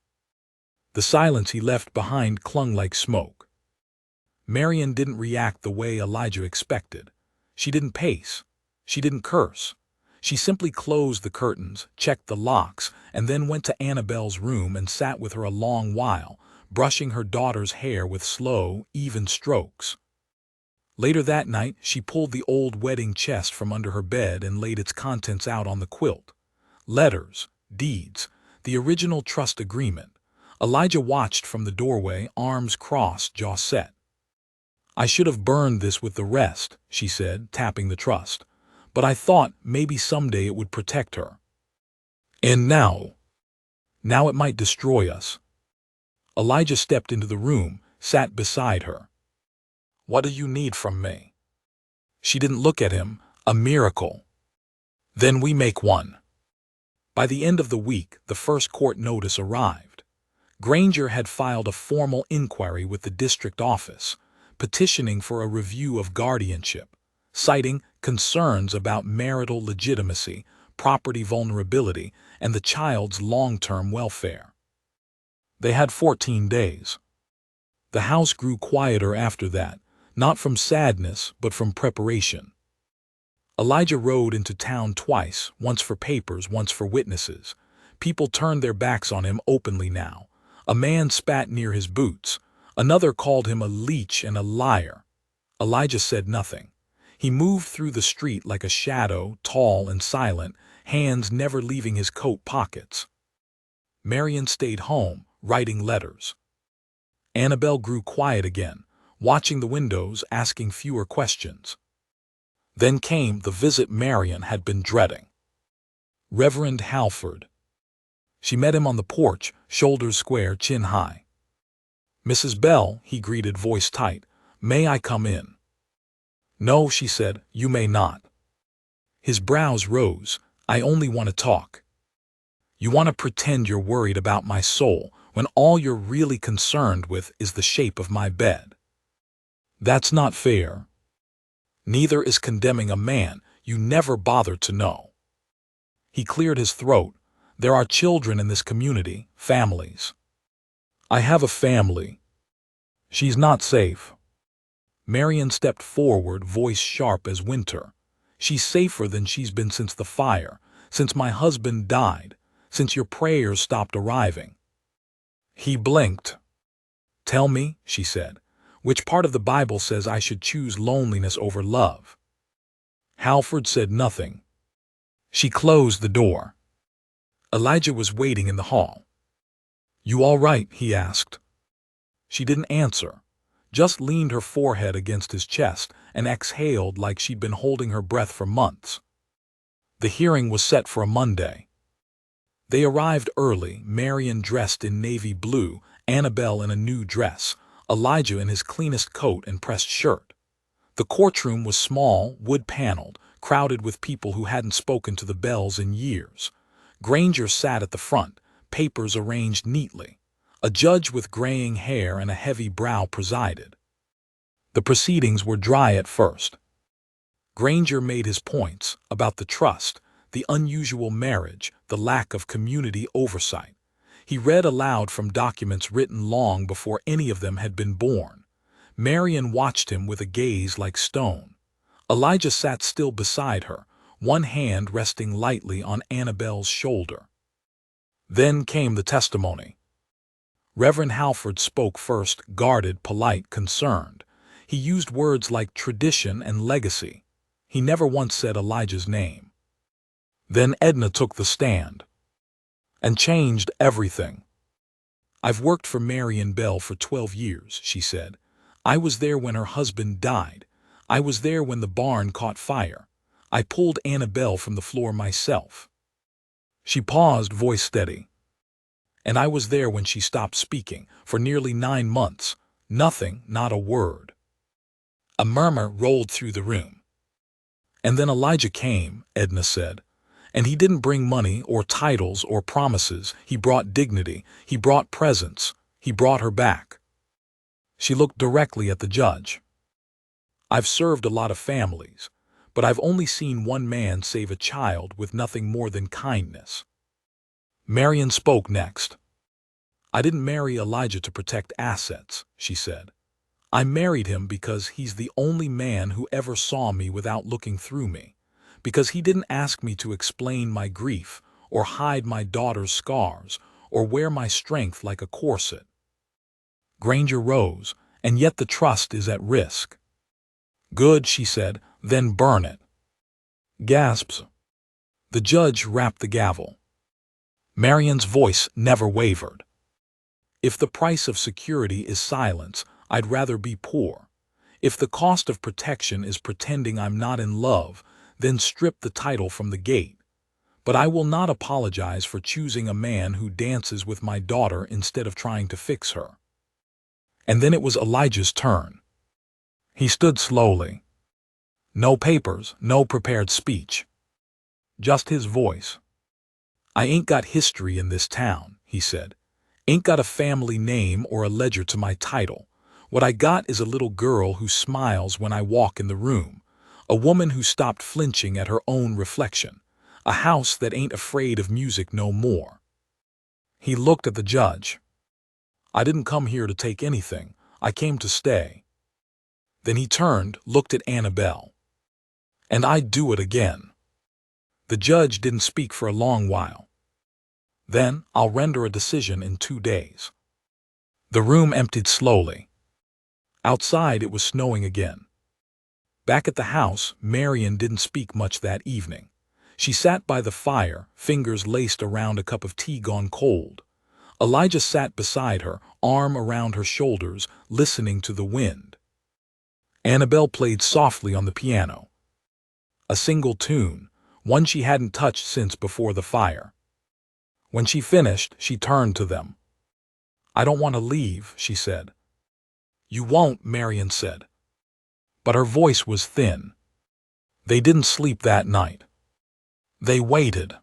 Speaker 1: The silence he left behind clung like smoke. Marian didn't react the way Elijah expected. She didn't pace. She didn't curse. She simply closed the curtains, checked the locks, and then went to Annabelle's room and sat with her a long while, brushing her daughter's hair with slow, even strokes. Later that night, she pulled the old wedding chest from under her bed and laid its contents out on the quilt. Letters, deeds, the original trust agreement. Elijah watched from the doorway, arms crossed, jaw set. I should have burned this with the rest, she said, tapping the trust. But I thought maybe someday it would protect her. And now it might destroy us. Elijah stepped into the room, sat beside her. What do you need from me? She didn't look at him. A miracle. Then we make one. By the end of the week, the first court notice arrived. Granger had filed a formal inquiry with the district office, petitioning for a review of guardianship, citing concerns about marital legitimacy, property vulnerability, and the child's long-term welfare. They had 14 days. The house grew quieter after that, not from sadness, but from preparation. Elijah rode into town twice, once for papers, once for witnesses. People turned their backs on him openly now. A man spat near his boots. Another called him a leech and a liar. Elijah said nothing. He moved through the street like a shadow, tall and silent, hands never leaving his coat pockets. Marian stayed home, writing letters. Annabelle grew quiet again, watching the windows, asking fewer questions. Then came the visit Marian had been dreading. Reverend Halford. She met him on the porch, shoulders square, chin high. Mrs. Bell, he greeted, voice tight. May I come in? No, she said, you may not. His brows rose. I only want to talk. You want to pretend you're worried about my soul when all you're really concerned with is the shape of my bed. That's not fair. Neither is condemning a man you never bothered to know. He cleared his throat. There are children in this community, families. I have a family. She's not safe. Marian stepped forward, voice sharp as winter. She's safer than she's been since the fire, since my husband died, since your prayers stopped arriving. He blinked. Tell me, she said, which part of the Bible says I should choose loneliness over love? Halford said nothing. She closed the door. Elijah was waiting in the hall. You all right? He asked. She didn't answer, just leaned her forehead against his chest and exhaled like she'd been holding her breath for months. The hearing was set for a Monday. They arrived early, Marian dressed in navy blue, Annabelle in a new dress, Elijah in his cleanest coat and pressed shirt. The courtroom was small, wood-paneled, crowded with people who hadn't spoken to the Bells in years. Granger sat at the front, papers arranged neatly. A judge with graying hair and a heavy brow presided. The proceedings were dry at first. Granger made his points about the trust, the unusual marriage, the lack of community oversight. He read aloud from documents written long before any of them had been born. Marian watched him with a gaze like stone. Elijah sat still beside her, one hand resting lightly on Annabelle's shoulder. Then came the testimony. Reverend Halford spoke first, guarded, polite, concerned. He used words like tradition and legacy. He never once said Elijah's name. Then Edna took the stand. And changed everything. I've worked for Marian Bell for 12 years, she said. I was there when her husband died. I was there when the barn caught fire. I pulled Annabelle from the floor myself. She paused, voice steady. And I was there when she stopped speaking, for nearly 9 months. Nothing, not a word. A murmur rolled through the room. And then Elijah came, Edna said. And he didn't bring money or titles or promises. He brought dignity. He brought presence. He brought her back. She looked directly at the judge. I've served a lot of families, but I've only seen one man save a child with nothing more than kindness. Marion spoke next. I didn't marry Elijah to protect assets, she said. I married him because he's the only man who ever saw me without looking through me, because he didn't ask me to explain my grief or hide my daughter's scars or wear my strength like a corset. Granger rose, and yet the trust is at risk. Good, she said, then burn it. Gasps. The judge rapped the gavel. Marion's voice never wavered. If the price of security is silence, I'd rather be poor. If the cost of protection is pretending I'm not in love, then strip the title from the gate. But I will not apologize for choosing a man who dances with my daughter instead of trying to fix her. And then it was Elijah's turn. He stood slowly. No papers, no prepared speech. Just his voice. I ain't got history in this town, he said. Ain't got a family name or a ledger to my title. What I got is a little girl who smiles when I walk in the room, a woman who stopped flinching at her own reflection, a house that ain't afraid of music no more. He looked at the judge. I didn't come here to take anything. I came to stay. Then he turned, looked at Annabelle. And I'd do it again. The judge didn't speak for a long while. Then I'll render a decision in 2 days. The room emptied slowly. Outside it was snowing again. Back at the house, Marion didn't speak much that evening. She sat by the fire, fingers laced around a cup of tea gone cold. Elijah sat beside her, arm around her shoulders, listening to the wind. Annabelle played softly on the piano. A single tune, one she hadn't touched since before the fire. When she finished, she turned to them. I don't want to leave, she said. You won't, Marion said. But her voice was thin. They didn't sleep that night. They waited.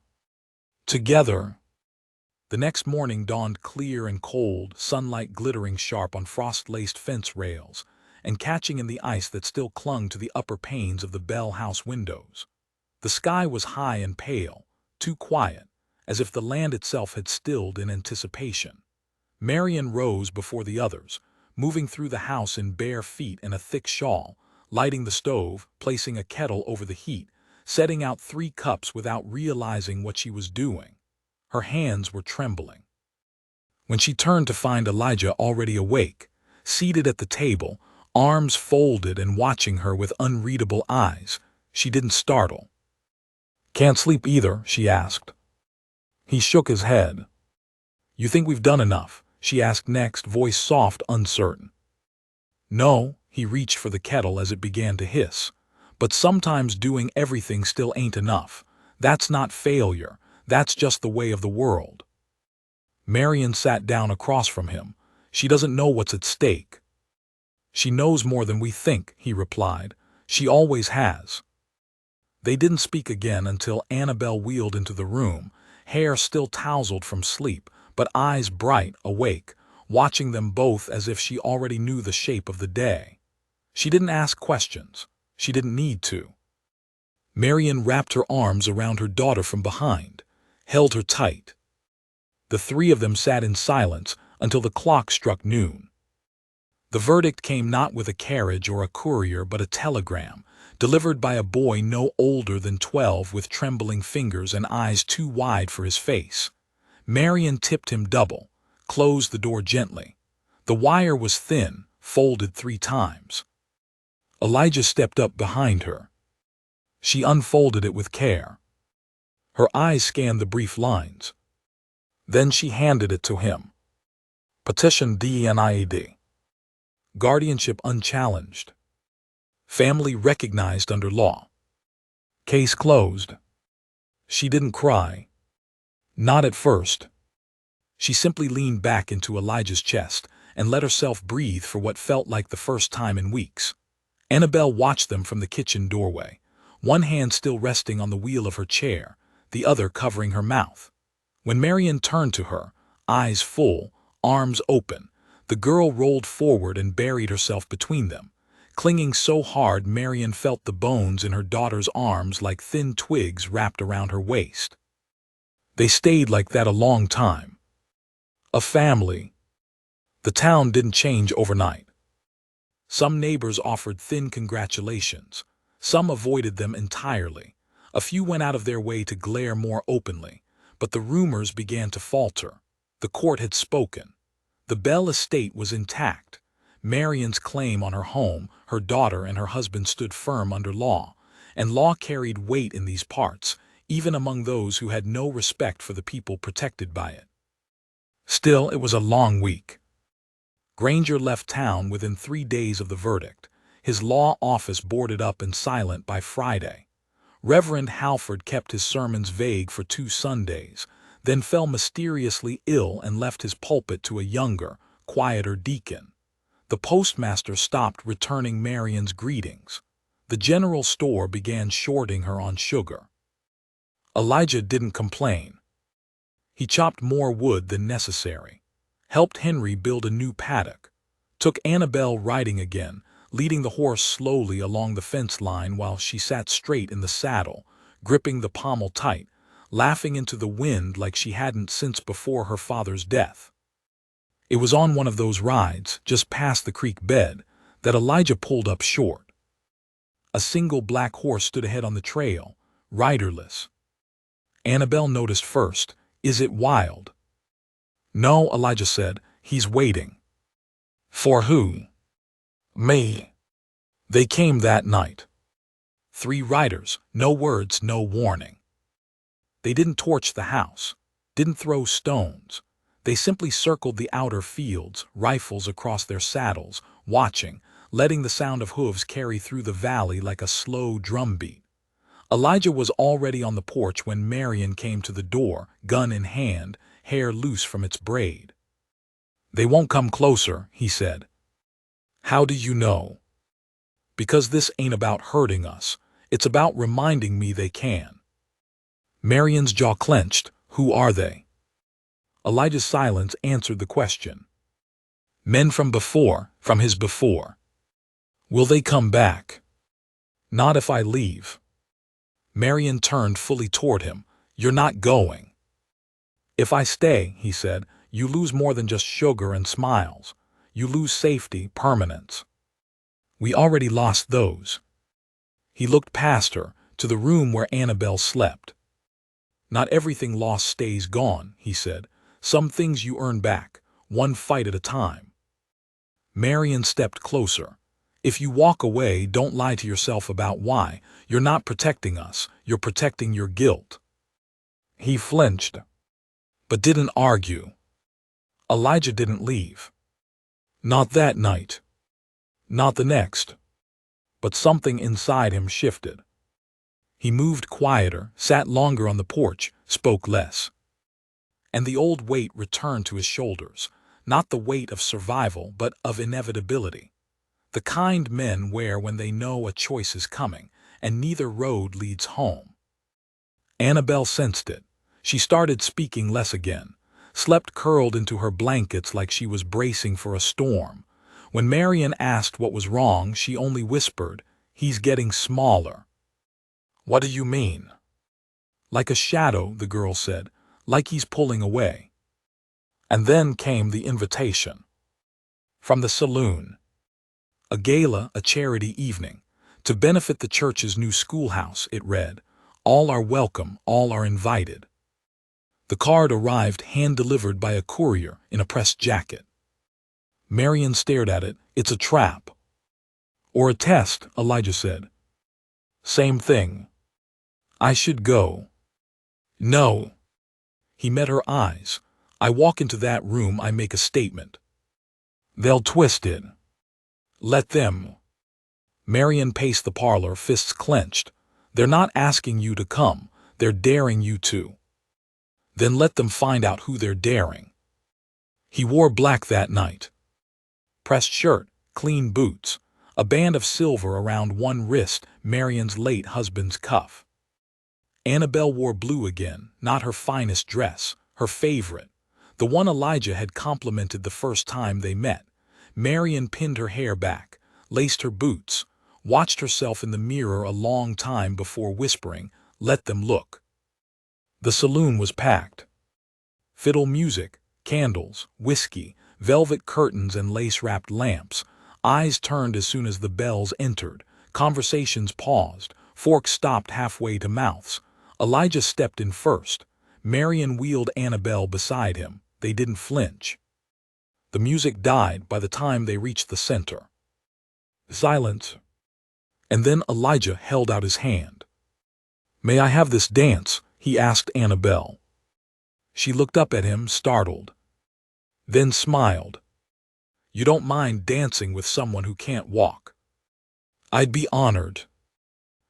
Speaker 1: Together. The next morning dawned clear and cold, sunlight glittering sharp on frost-laced fence rails, and catching in the ice that still clung to the upper panes of the Bell House windows. The sky was high and pale, too quiet, as if the land itself had stilled in anticipation. Marion rose before the others, moving through the house in bare feet and a thick shawl, lighting the stove, placing a kettle over the heat, setting out 3 cups without realizing what she was doing. Her hands were trembling. When she turned to find Elijah already awake, seated at the table, arms folded and watching her with unreadable eyes, she didn't startle. Can't sleep either, she asked. He shook his head. You think we've done enough? She asked next, voice soft, uncertain. No, he reached for the kettle as it began to hiss. But sometimes doing everything still ain't enough. That's not failure. That's just the way of the world. Marion sat down across from him. She doesn't know what's at stake. She knows more than we think, he replied. She always has. They didn't speak again until Annabelle wheeled into the room, hair still tousled from sleep, but eyes bright, awake, watching them both as if she already knew the shape of the day. She didn't ask questions. She didn't need to. Marion wrapped her arms around her daughter from behind, held her tight. The 3 of them sat in silence until the clock struck noon. The verdict came not with a carriage or a courier but a telegram, delivered by a boy no older than 12 with trembling fingers and eyes too wide for his face. Marion tipped him double, closed the door gently. The wire was thin, folded 3 times. Elijah stepped up behind her. She unfolded it with care. Her eyes scanned the brief lines. Then she handed it to him. Petition denied. Guardianship unchallenged. Family recognized under law. Case closed. She didn't cry. Not at first. She simply leaned back into Elijah's chest and let herself breathe for what felt like the first time in weeks. Annabelle watched them from the kitchen doorway, one hand still resting on the wheel of her chair, the other covering her mouth. When Marion turned to her, eyes full, arms open, the girl rolled forward and buried herself between them, clinging so hard Marion felt the bones in her daughter's arms like thin twigs wrapped around her waist. They stayed like that a long time. A family. The town didn't change overnight. Some neighbors offered thin congratulations. Some avoided them entirely. A few went out of their way to glare more openly. But the rumors began to falter. The court had spoken. The Bell estate was intact. Marion's claim on her home, her daughter, and her husband stood firm under law, and law carried weight in these parts, even among those who had no respect for the people protected by it. Still, it was a long week. Granger left town within 3 days of the verdict, his law office boarded up and silent by Friday. Reverend Halford kept his sermons vague for 2 Sundays, then fell mysteriously ill and left his pulpit to a younger, quieter deacon. The postmaster stopped returning Marion's greetings. The general store began shorting her on sugar. Elijah didn't complain. He chopped more wood than necessary, helped Henry build a new paddock, took Annabelle riding again, leading the horse slowly along the fence line while she sat straight in the saddle, gripping the pommel tight, laughing into the wind like she hadn't since before her father's death. It was on one of those rides, just past the creek bed, that Elijah pulled up short. A single black horse stood ahead on the trail, riderless. Annabelle noticed first, "Is it wild?" "No," Elijah said, "he's waiting." "For who?" "Me." They came that night. 3 riders, no words, no warning. They didn't torch the house, didn't throw stones. They simply circled the outer fields, rifles across their saddles, watching, letting the sound of hooves carry through the valley like a slow drumbeat. Elijah was already on the porch when Marion came to the door, gun in hand, hair loose from its braid. "They won't come closer," he said. "How do you know?" "Because this ain't about hurting us. It's about reminding me they can." Marion's jaw clenched. "Who are they?" Elijah's silence answered the question. "Men from before, from his before." "Will they come back?" "Not if I leave." Marion turned fully toward him. "You're not going." "If I stay," he said, "you lose more than just sugar and smiles. You lose safety, permanence. We already lost those." He looked past her, to the room where Annabelle slept. "Not everything lost stays gone," he said. "Some things you earn back, one fight at a time." Marion stepped closer. "If you walk away, don't lie to yourself about why. You're not protecting us, you're protecting your guilt." He flinched, but didn't argue. Elijah didn't leave. Not that night. Not the next. But something inside him shifted. He moved quieter, sat longer on the porch, spoke less. And the old weight returned to his shoulders, not the weight of survival, but of inevitability. The kind men wear when they know a choice is coming, and neither road leads home. Annabelle sensed it. She started speaking less again, slept curled into her blankets like she was bracing for a storm. When Marion asked what was wrong, she only whispered, "He's getting smaller." "What do you mean?" "Like a shadow," the girl said, "like he's pulling away." And then came the invitation. From the Saloon. A gala, a charity evening. To benefit the church's new schoolhouse, it read. All are welcome, all are invited. The card arrived hand-delivered by a courier in a pressed jacket. Marion stared at it. "It's a trap." "Or a test," Elijah said. "Same thing." "I should go." "No." He met her eyes. "I walk into that room, I make a statement. They'll twist it." "Let them." Marion paced the parlor, fists clenched. "They're not asking you to come. They're daring you to." "Then let them find out who they're daring." He wore black that night. pressed shirt, clean boots, a band of silver around one wrist, Marion's late husband's cuff. Annabelle wore blue again, not her finest dress, her favorite, the one Elijah had complimented the first time they met. Marion pinned her hair back, laced her boots, watched herself in the mirror a long time before whispering, "Let them look." The saloon was packed. Fiddle music, candles, whiskey, velvet curtains and lace-wrapped lamps. Eyes turned as soon as the bells entered. Conversations paused. Forks stopped halfway to mouths. Elijah stepped in first. Marion wheeled Annabelle beside him. They didn't flinch. The music died by the time they reached the center. Silence. And then Elijah held out his hand. "May I have this dance?" he asked Annabelle. She looked up at him, startled. Then smiled. "You don't mind dancing with someone who can't walk?" "I'd be honored."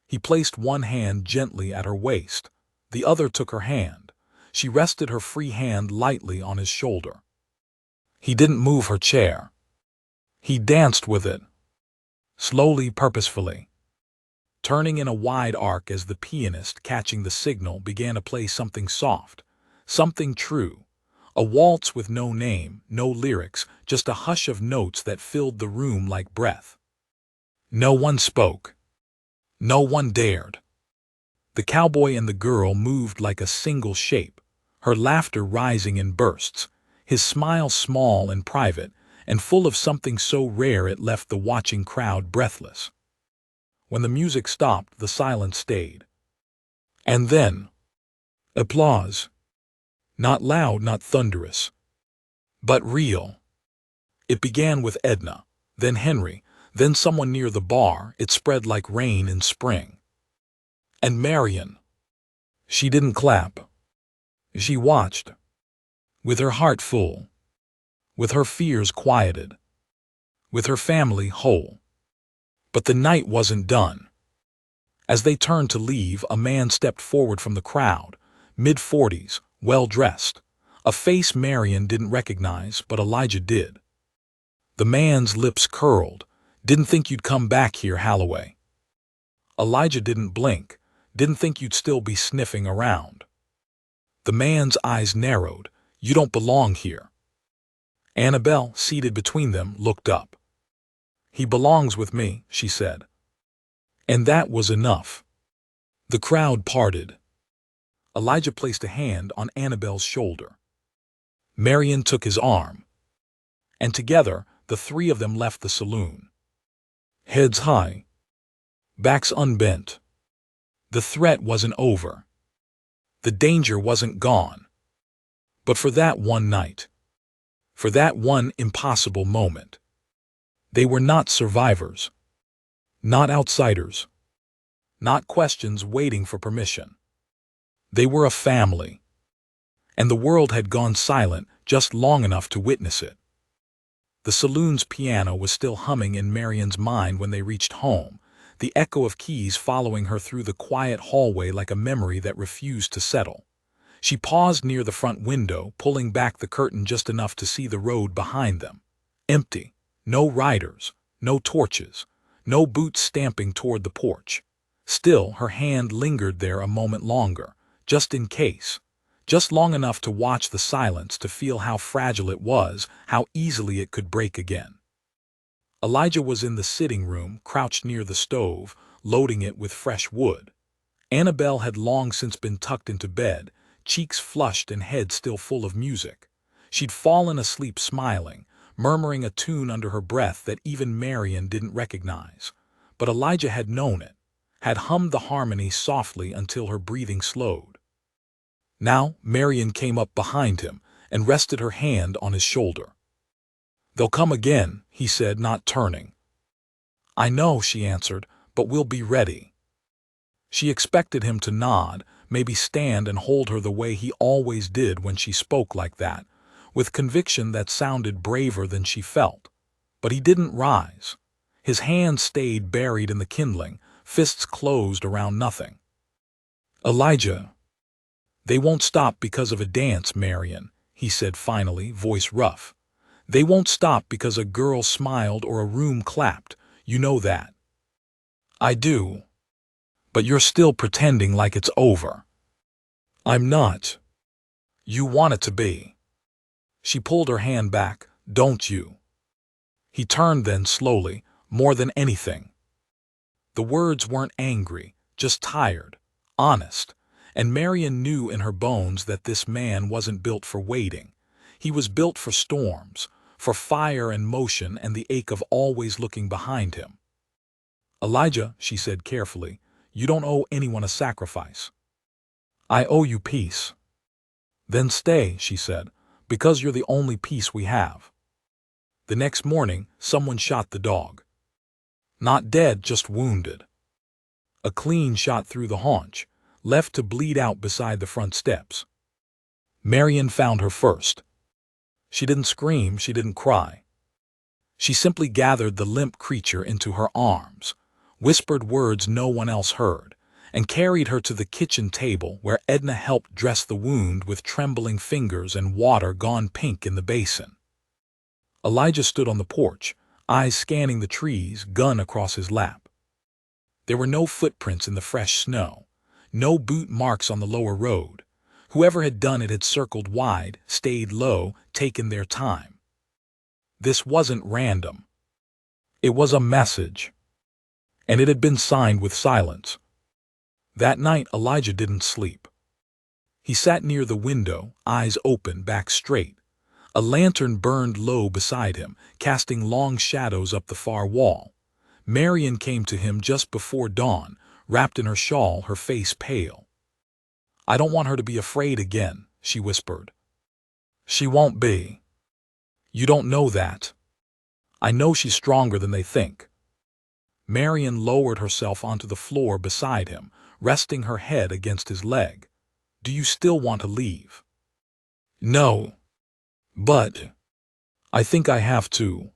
Speaker 1: He placed one hand gently at her waist. The other took her hand. She rested her free hand lightly on his shoulder. He didn't move her chair. He danced with it. Slowly, purposefully. Turning in a wide arc as the pianist, catching the signal, began to play something soft, something true. A waltz with no name, no lyrics, just a hush of notes that filled the room like breath. No one spoke. No one dared. The cowboy and the girl moved like a single shape, her laughter rising in bursts, his smile small and private, and full of something so rare it left the watching crowd breathless. When the music stopped, the silence stayed. And then, applause. Not loud, not thunderous, but real. It began with Edna, then Henry, then someone near the bar. It spread like rain in spring. And Marion. She didn't clap. She watched, with her heart full, with her fears quieted, with her family whole. But the night wasn't done. As they turned to leave, a man stepped forward from the crowd, mid-40s, well-dressed, a face Marion didn't recognize, but Elijah did. The man's lips curled. "Didn't think you'd come back here, Holloway." Elijah didn't blink, didn't think you'd still be sniffing around. The man's eyes narrowed. "You don't belong here." Annabelle, seated between them, looked up. "He belongs with me," she said. And that was enough. The crowd parted. Elijah placed a hand on Annabelle's shoulder. Marion took his arm. And together, the three of them left the saloon. Heads high. Backs unbent. The threat wasn't over. The danger wasn't gone. But for that one night, for that one impossible moment, they were not survivors, not outsiders, not questions waiting for permission. They were a family. And the world had gone silent just long enough to witness it. The saloon's piano was still humming in Marion's mind when they reached home, the echo of keys following her through the quiet hallway like a memory that refused to settle. She paused near the front window, pulling back the curtain just enough to see the road behind them. Empty. No riders, no torches, no boots stamping toward the porch. Still, her hand lingered there a moment longer, just in case. Just long enough to watch the silence, to feel how fragile it was, how easily it could break again. Elijah was in the sitting room, crouched near the stove, loading it with fresh wood. Annabelle had long since been tucked into bed, cheeks flushed and head still full of music. She'd fallen asleep smiling, murmuring a tune under her breath that even Marion didn't recognize. But Elijah had known it, had hummed the harmony softly until her breathing slowed. Now Marion came up behind him and rested her hand on his shoulder. "They'll come again," he said, not turning. "I know," she answered, "but we'll be ready." She expected him to nod, maybe stand and hold her the way he always did when she spoke like that, with conviction that sounded braver than she felt. But he didn't rise. His hands stayed buried in the kindling, fists closed around nothing. "Elijah." "They won't stop because of a dance, Marion," he said finally, voice rough. They won't stop because a girl smiled or a room clapped. You know that. I do. But you're still pretending like it's over. I'm not. You want it to be. She pulled her hand back. Don't you? He turned then slowly, more than anything. The words weren't angry, just tired, honest, and Marion knew in her bones that this man wasn't built for waiting. He was built for storms, for fire and motion and the ache of always looking behind him. Elijah, she said carefully, you don't owe anyone a sacrifice. I owe you peace. Then stay, she said, because you're the only peace we have. The next morning, someone shot the dog. Not dead, just wounded. A clean shot through the haunch, left to bleed out beside the front steps. Marion found her first. She didn't scream, she didn't cry. She simply gathered the limp creature into her arms, whispered words no one else heard, and carried her to the kitchen table where Edna helped dress the wound with trembling fingers and water gone pink in the basin. Elijah stood on the porch, eyes scanning the trees, gun across his lap. There were no footprints in the fresh snow, no boot marks on the lower road. Whoever had done it had circled wide, stayed low, taken their time. This wasn't random. It was a message. And it had been signed with silence. That night Elijah didn't sleep. He sat near the window, eyes open, back straight. A lantern burned low beside him, casting long shadows up the far wall. Marion came to him just before dawn, wrapped in her shawl, her face pale. I don't want her to be afraid again, she whispered. She won't be. You don't know that. I know she's stronger than they think. Marion lowered herself onto the floor beside him, resting her head against his leg. Do you still want to leave? No. But I think I have to.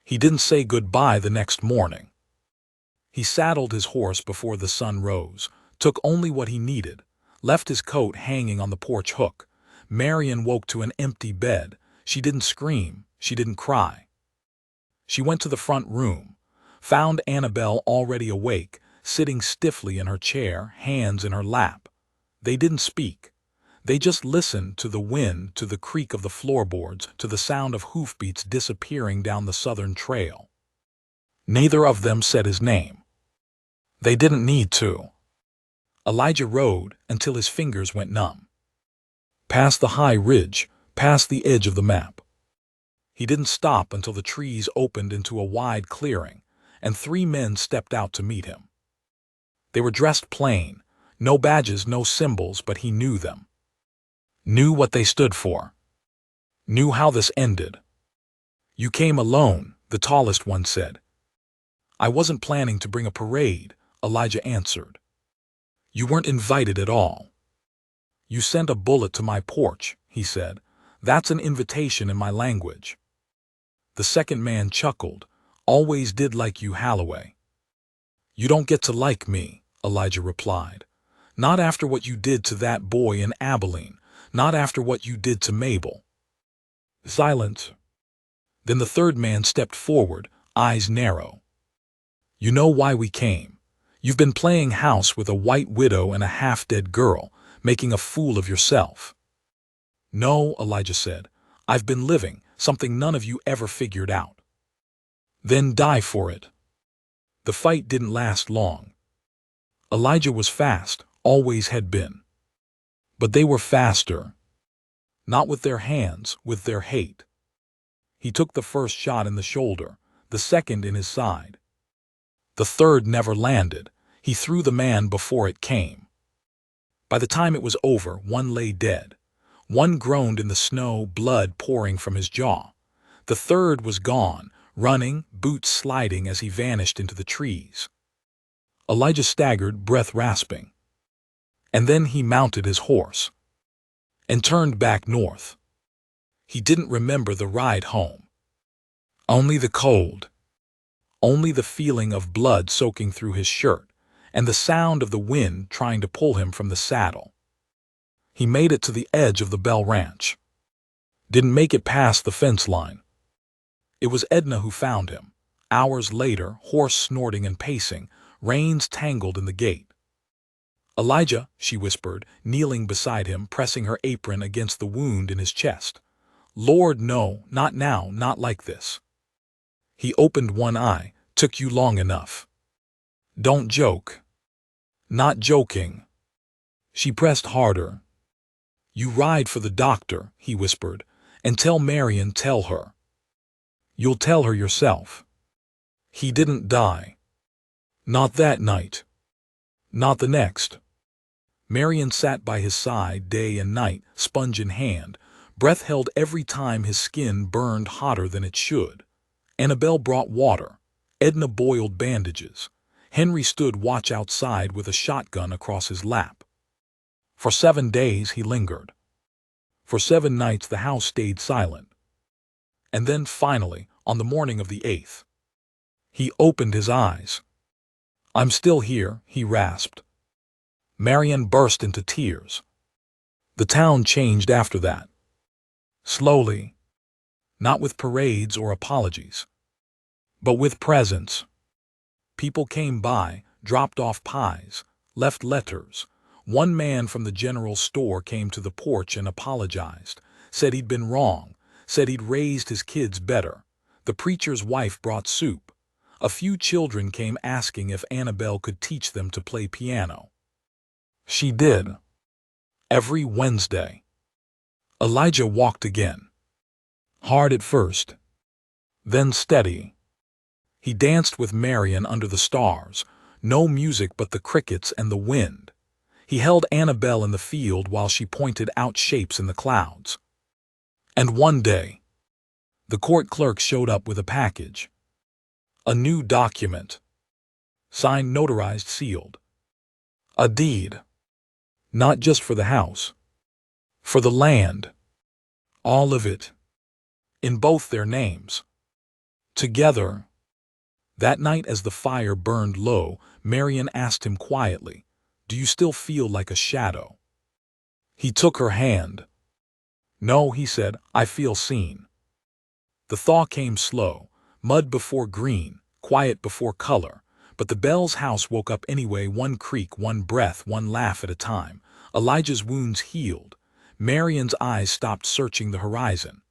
Speaker 1: He didn't say goodbye the next morning. He saddled his horse before the sun rose, took only what he needed, left his coat hanging on the porch hook. Marion woke to an empty bed. She didn't scream, she didn't cry. She went to the front room, found Annabelle already awake, sitting stiffly in her chair, hands in her lap. They didn't speak. They just listened to the wind, to the creak of the floorboards, to the sound of hoofbeats disappearing down the southern trail. Neither of them said his name. They didn't need to. Elijah rode until his fingers went numb. Past the high ridge, past the edge of the map. He didn't stop until the trees opened into a wide clearing, and 3 men stepped out to meet him. They were dressed plain, no badges, no symbols, but he knew them. Knew what they stood for. Knew how this ended. You came alone, the tallest one said. I wasn't planning to bring a parade, Elijah answered. You weren't invited at all. You sent a bullet to my porch, he said. That's an invitation in my language. The second man chuckled. Always did like you, Holloway. You don't get to like me, Elijah replied. Not after what you did to that boy in Abilene. Not after what you did to Mabel. Silence. Then the third man stepped forward, eyes narrow. You know why we came. You've been playing house with a white widow and a half-dead girl, making a fool of yourself. No, Elijah said. I've been living, something none of you ever figured out. Then die for it. The fight didn't last long. Elijah was fast, always had been. But they were faster. Not with their hands, with their hate. He took the first shot in the shoulder, the second in his side. The third never landed. He threw the man before it came. By the time it was over, one lay dead. One groaned in the snow, blood pouring from his jaw. The third was gone, running, boots sliding as he vanished into the trees. Elijah staggered, breath rasping. And then he mounted his horse and turned back north. He didn't remember the ride home. Only the cold. Only the feeling of blood soaking through his shirt and the sound of the wind trying to pull him from the saddle. He made it to the edge of the Bell Ranch. Didn't make it past the fence line. It was Edna who found him. Hours later, horse snorting and pacing, reins tangled in the gate. "Elijah," she whispered, kneeling beside him, pressing her apron against the wound in his chest. "Lord, no, not now, not like this." He opened one eye. "Took you long enough." "Don't joke." "Not joking." She pressed harder. "You ride for the doctor," he whispered, "and tell Marion, tell her." "You'll tell her yourself." "He didn't die." "Not that night." "Not the next." Marion sat by his side day and night, sponge in hand, breath held every time his skin burned hotter than it should. Annabelle brought water. Edna boiled bandages. Henry stood watch outside with a shotgun across his lap. For 7 days he lingered. For 7 nights the house stayed silent. And then finally, on the morning of the 8th, he opened his eyes. "I'm still here," he rasped. Marion burst into tears. The town changed after that. Slowly. Not with parades or apologies, but with presents. People came by, dropped off pies, left letters. One man from the general store came to the porch and apologized, said he'd been wrong, said he'd raised his kids better. The preacher's wife brought soup. A few children came asking if Annabelle could teach them to play piano. She did. Every Wednesday. Elijah walked again. Hard at first, then steady. He danced with Marion under the stars, no music but the crickets and the wind. He held Annabelle in the field while she pointed out shapes in the clouds. And one day, the court clerk showed up with a package. A new document. Signed, notarized, sealed. A deed. Not just for the house. For the land. All of it. In both their names. Together. That night as the fire burned low, Marion asked him quietly, "Do you still feel like a shadow?" He took her hand. "No," he said, "I feel seen." The thaw came slow, mud before green, quiet before color, but the Bells' house woke up anyway, one creak, one breath, one laugh at a time. Elijah's wounds healed. Marion's eyes stopped searching the horizon.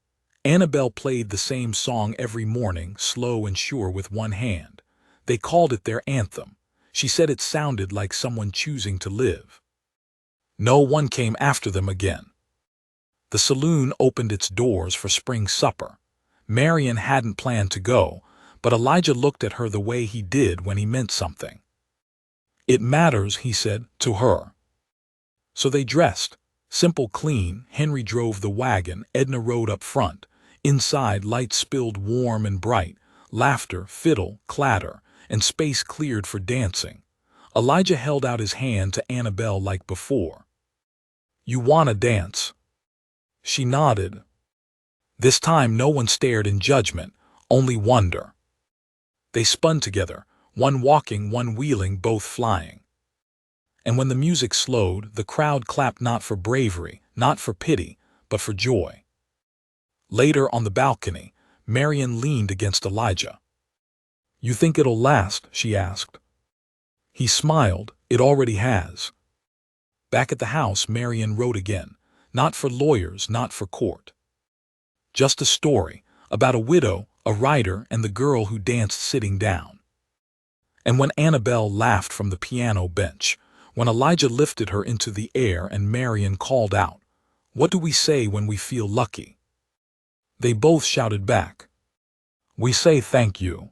Speaker 1: Annabelle played the same song every morning, slow and sure with one hand. They called it their anthem. She said it sounded like someone choosing to live. No one came after them again. The saloon opened its doors for spring supper. Marion hadn't planned to go, but Elijah looked at her the way he did when he meant something. "It matters," he said, to her. So they dressed. Simple, clean. Henry drove the wagon, Edna rode up front. Inside, lights spilled warm and bright, laughter, fiddle, clatter, and space cleared for dancing. Elijah held out his hand to Annabelle like before. "You wanna dance?" She nodded. This time no one stared in judgment, only wonder. They spun together, one walking, one wheeling, both flying. And when the music slowed, the crowd clapped not for bravery, not for pity, but for joy. Later on the balcony, Marion leaned against Elijah. "You think it'll last?" she asked. He smiled. "It already has." Back at the house, Marion wrote again. Not for lawyers, not for court. Just a story about a widow, a writer, and the girl who danced sitting down. And when Annabelle laughed from the piano bench, when Elijah lifted her into the air and Marion called out, "What do we say when we feel lucky?" They both shouted back, "We say thank you."